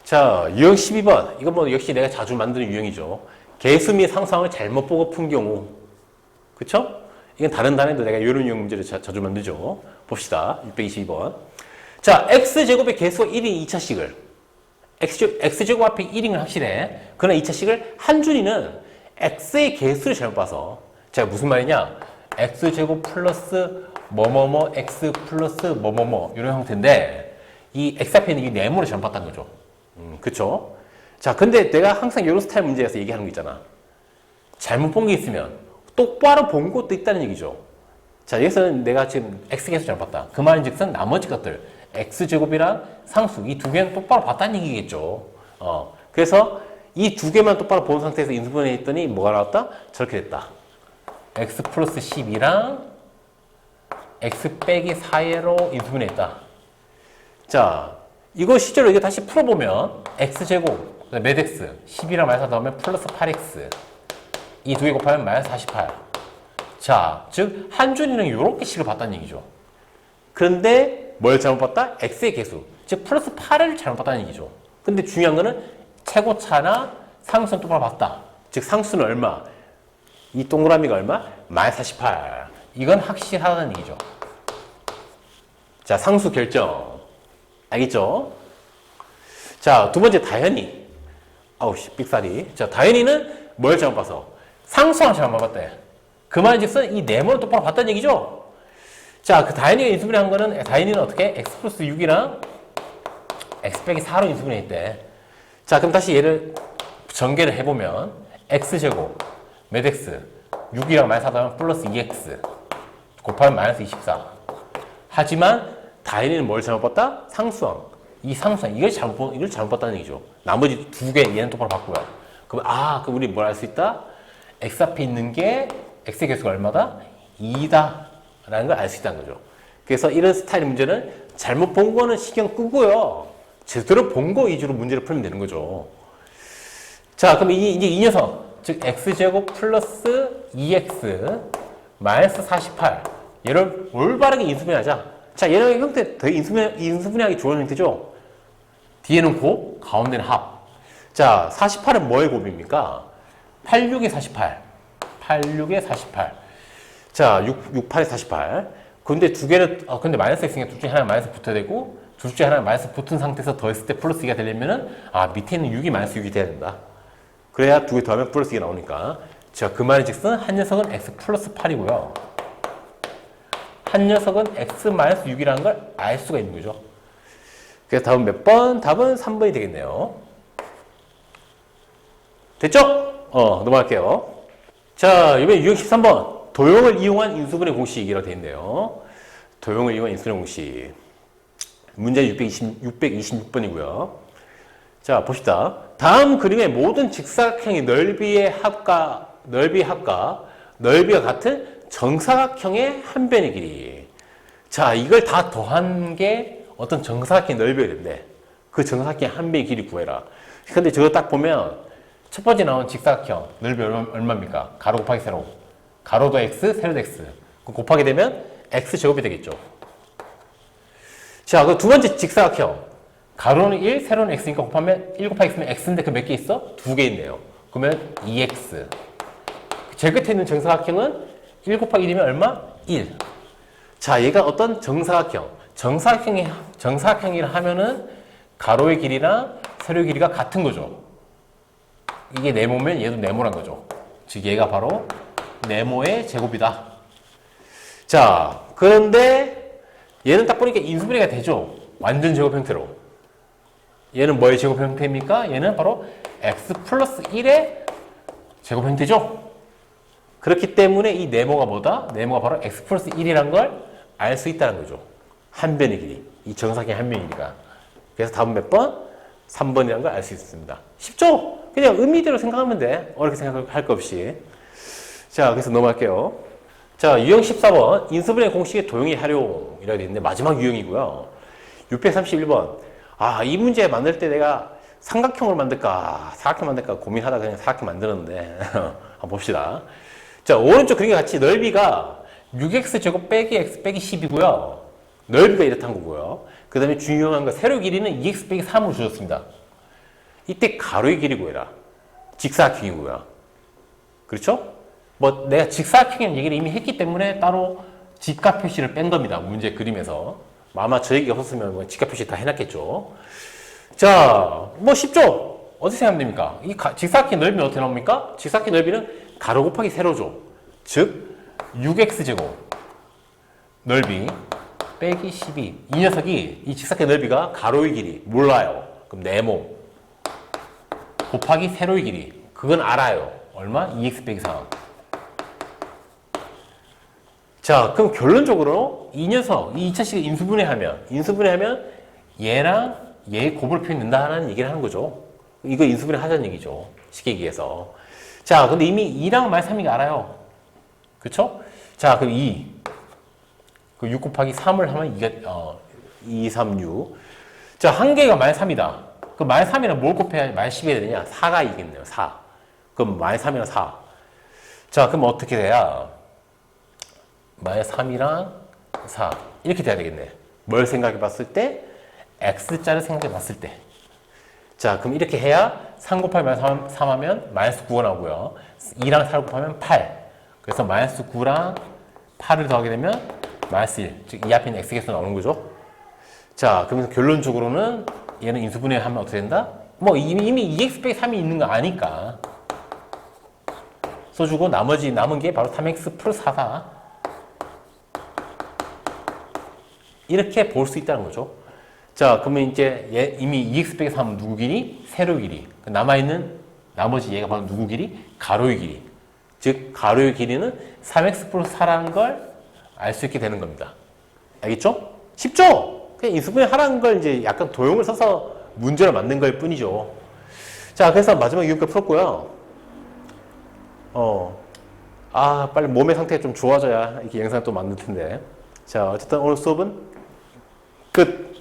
[SPEAKER 1] 자, 유형 12번. 이건 뭐 역시 내가 자주 만드는 유형이죠. 개수 및 상수항을 잘못 보고 푼 경우. 그쵸? 이건 다른 단에도 내가 이런 유형 문제를 자주 만들죠. 봅시다. 622번. 자, x제곱의 개수가 1인 2차식을. x제곱 앞에 1인 건 확실해. 그러나 2차식을 한준이는 x의 개수를 잘못 봐서. 자, 무슨 말이냐? x제곱 플러스 뭐뭐뭐 x 플러스 뭐뭐뭐 이런 형태인데 이 x 앞에 있는 이 네모를 잘못 봤다는 거죠. 그쵸? 자, 근데 내가 항상 이런 스타일 문제에서 얘기하는 거 있잖아. 잘못 본 게 있으면 똑바로 본 것도 있다는 얘기죠. 자, 여기서는 내가 지금 x 개수 잘못 봤다. 그 말인 즉슨 나머지 것들 x제곱이랑 상수 이 두 개는 똑바로 봤다는 얘기겠죠. 그래서 이 두 개만 똑바로 본 상태에서 인수분해 했더니 뭐가 나왔다? 저렇게 됐다. x 플러스 12랑 x 빼기 4로 인수분해 했다. 자, 이거 실제로 이거 다시 풀어보면 x제곱 몇 x 12랑 마이너스 넣으면 플러스 8x 이 두 개 곱하면 마이너스 48. 자, 즉 한준이는 이렇게 식을 봤다는 얘기죠. 그런데 뭘 잘못 봤다? x의 개수 즉 플러스 8을 잘못 봤다는 얘기죠. 근데 중요한 거는 최고차나 상수는 똑바로 봤다. 즉 상수는 얼마? 이 동그라미가 얼마? 마이너스 48. 이건 확실하다는 얘기죠. 자, 상수 결정. 알겠죠? 자, 두 번째 다현이. 아우 씨, 삑사리. 자, 다현이는 뭘 잘못 봐서? 상수항 잘못 봤대. 그 말인즉슨 이 네모를 똑바로 봤다는 얘기죠. 자, 그 다현이가 인수분해 한 거는 다현이는 어떻게? x 플러스 6이랑 x 빼기 4로 인수분해 했대. 자, 그럼 다시 얘를 전개를 해보면 x제곱 몇 x 6이랑 마이너스 4 더하면 플러스 2x 곱하면 마이너스 24. 하지만 다현이는 뭘 잘못 봤다? 상수항. 이 상수항 이걸 잘못 봤다는 얘기죠. 나머지 두 개 얘는 똑바로 봤고요. 그럼 그럼 우리 뭘 알 수 있다? x 앞에 있는 게 x의 개수가 얼마다? 2다 라는 걸 알 수 있다는 거죠. 그래서 이런 스타일의 문제는 잘못 본 거는 신경 끄고요. 제대로 본 거 위주로 문제를 풀면 되는 거죠. 자, 그럼 이제 이 녀석 즉 x제곱 플러스 2x 마이너스 48 얘를 올바르게 인수분해하자. 자, 얘는 형태 더 인수분해하기 좋은 형태죠. 뒤에는 곱, 가운데는 합. 자, 48은 뭐의 곱입니까? 86의 48. 86의 48. 자, 68의 48. 근데 두 개를, 근데 마이너스 x니까 둘 중에 하나 마이너스 붙어야 되고, 둘 중에 하나 마이너스 붙은 상태에서 더했을 때 플러스 2가 되려면은, 밑에 있는 6이 마이너스 6이 돼야 된다. 그래야 두 개 더하면 플러스 2가 나오니까. 자, 그 말인 즉슨 한 녀석은 x 플러스 8이고요. 한 녀석은 x 마이너스 6이라는 걸 알 수가 있는 거죠. 그래서 답은 몇 번? 답은 3번이 되겠네요. 됐죠? 넘어갈게요. 자, 이번에 유형 13번. 도형을 이용한 인수분해 공식이라고 되어 있네요. 도형을 이용한 인수분해 공식. 문제 626번이고요. 자, 봅시다. 다음 그림의 모든 직사각형의 넓이의 합과 넓이가 같은 정사각형의 한 변의 길이. 자, 이걸 다 더한 게 어떤 정사각형의 넓이가 된대. 그 정사각형의 한 변의 길이 구해라. 근데 저거 딱 보면 첫 번째 나온 직사각형 넓이 얼마입니까? 가로 곱하기 세로. 가로도 x, 세로도 x. 곱하게 되면 x 제곱이 되겠죠. 자, 그 두 번째 직사각형. 가로는 1, 세로는 x니까 곱하면 1 곱하기 x면 x인데 그 몇 개 있어? 2개 있네요. 그러면 2x. 제일 끝에 있는 정사각형은 1 곱하기 1이면 얼마? 1. 자, 얘가 어떤 정사각형. 정사각형이라 하면은 가로의 길이랑 세로의 길이가 같은 거죠. 이게 네모면 얘도 네모란 거죠. 즉 얘가 바로 네모의 제곱이다. 자, 그런데 얘는 딱 보니까 인수분해가 되죠. 완전 제곱 형태로. 얘는 뭐의 제곱 형태입니까? 얘는 바로 x 플러스 1의 제곱 형태죠. 그렇기 때문에 이 네모가 뭐다? 네모가 바로 x 플러스 1이란 걸 알 수 있다는 거죠. 한 변의 길이. 이 정사각형의 한 변의 길이가. 그래서 답은 몇 번? 3번이라는 걸 알 수 있습니다. 쉽죠? 그냥 의미대로 생각하면 돼. 어렵게 생각할 거 없이. 자, 그래서 넘어갈게요. 자, 유형 14번. 인수분해 공식의 도형의 활용이라고 되어 있는데 마지막 유형이고요. 631번. 아, 이 문제 만들 때 내가 삼각형으로 만들까 사각형 만들까 고민하다가 그냥 사각형 만들었는데 한번 봅시다. 자, 오른쪽 그림과 같이 넓이가 6x제곱 빼기 x 빼기 10이고요. 넓이가 이렇다는 거고요. 그 다음에 중요한 거 세로 길이는 2x 빼기 3으로 주셨습니다. 이때 가로의 길이 구해라. 직사각형이고요. 그렇죠? 뭐 내가 직사각형이라는 얘기를 이미 했기 때문에 따로 직각 표시를 뺀 겁니다. 문제 그림에서. 아마 저 얘기가 없었으면 뭐 직각 표시 다 해놨겠죠. 자, 뭐 쉽죠? 어떻게 생각하면 됩니까? 이 직사각형 넓이는 어떻게 나옵니까? 직사각형 넓이는 가로 곱하기 세로죠. 즉 6x제곱 넓이 빼기 12. 이 녀석이 이 직사각형 넓이가 가로의 길이 몰라요. 그럼 네모 곱하기 세로의 길이 그건 알아요. 얼마? 2x 빼기 3. 자, 그럼 결론적으로 이 녀석, 이 2차식을 인수분해하면 얘랑 얘의 곱을 표현된다는 얘기를 하는 거죠. 이거 인수분해 하자는 얘기죠. 쉽게 얘기해서. 자, 근데 이미 2랑 말 3이가 알아요. 그쵸? 자, 그럼 2. 그 6 곱하기 3을 하면 2, 3, 6. 자, 한 개가 말 3이다. 그럼 말 3이랑 뭘 곱해야 말 10이 되느냐? 4가 이겠네요. 4. 그럼 말 3이랑 4. 자, 그럼 어떻게 돼야? 말 3이랑 4. 이렇게 돼야 되겠네. 뭘 생각해 봤을 때? X자를 생각해 봤을 때. 자, 그럼 이렇게 해야 3 곱하기 말 3 하면 마이너스 9가 나오고요. 2랑 4를 곱하면 8. 그래서 마이너스 9랑 8을 더하게 되면 마이너스 1. 즉, 이 앞에 있는 X께서 나오는 거죠. 자, 그러면서 결론적으로는 얘는 인수분해하면 어떻게 된다? 뭐 이미 2x 빼기 3이 있는 거 아니까 써주고 나머지 남은 게 바로 3x 플러스 4다. 이렇게 볼 수 있다는 거죠. 자, 그러면 이제 이미 2x 빼기 3은 누구 길이? 세로 길이. 남아있는 나머지 얘가 바로 누구 길이? 가로의 길이. 즉, 가로의 길이는 3x 플러스 4라는 걸 알 수 있게 되는 겁니다. 알겠죠? 쉽죠? 그냥 인수분해 하라는 걸 이제 약간 도형을 써서 문제를 만든 걸 뿐이죠. 자, 그래서 마지막 유형까지 풀었고요. 빨리 몸의 상태가 좀 좋아져야 이렇게 영상을 또 만들 텐데. 자, 어쨌든 오늘 수업은 끝!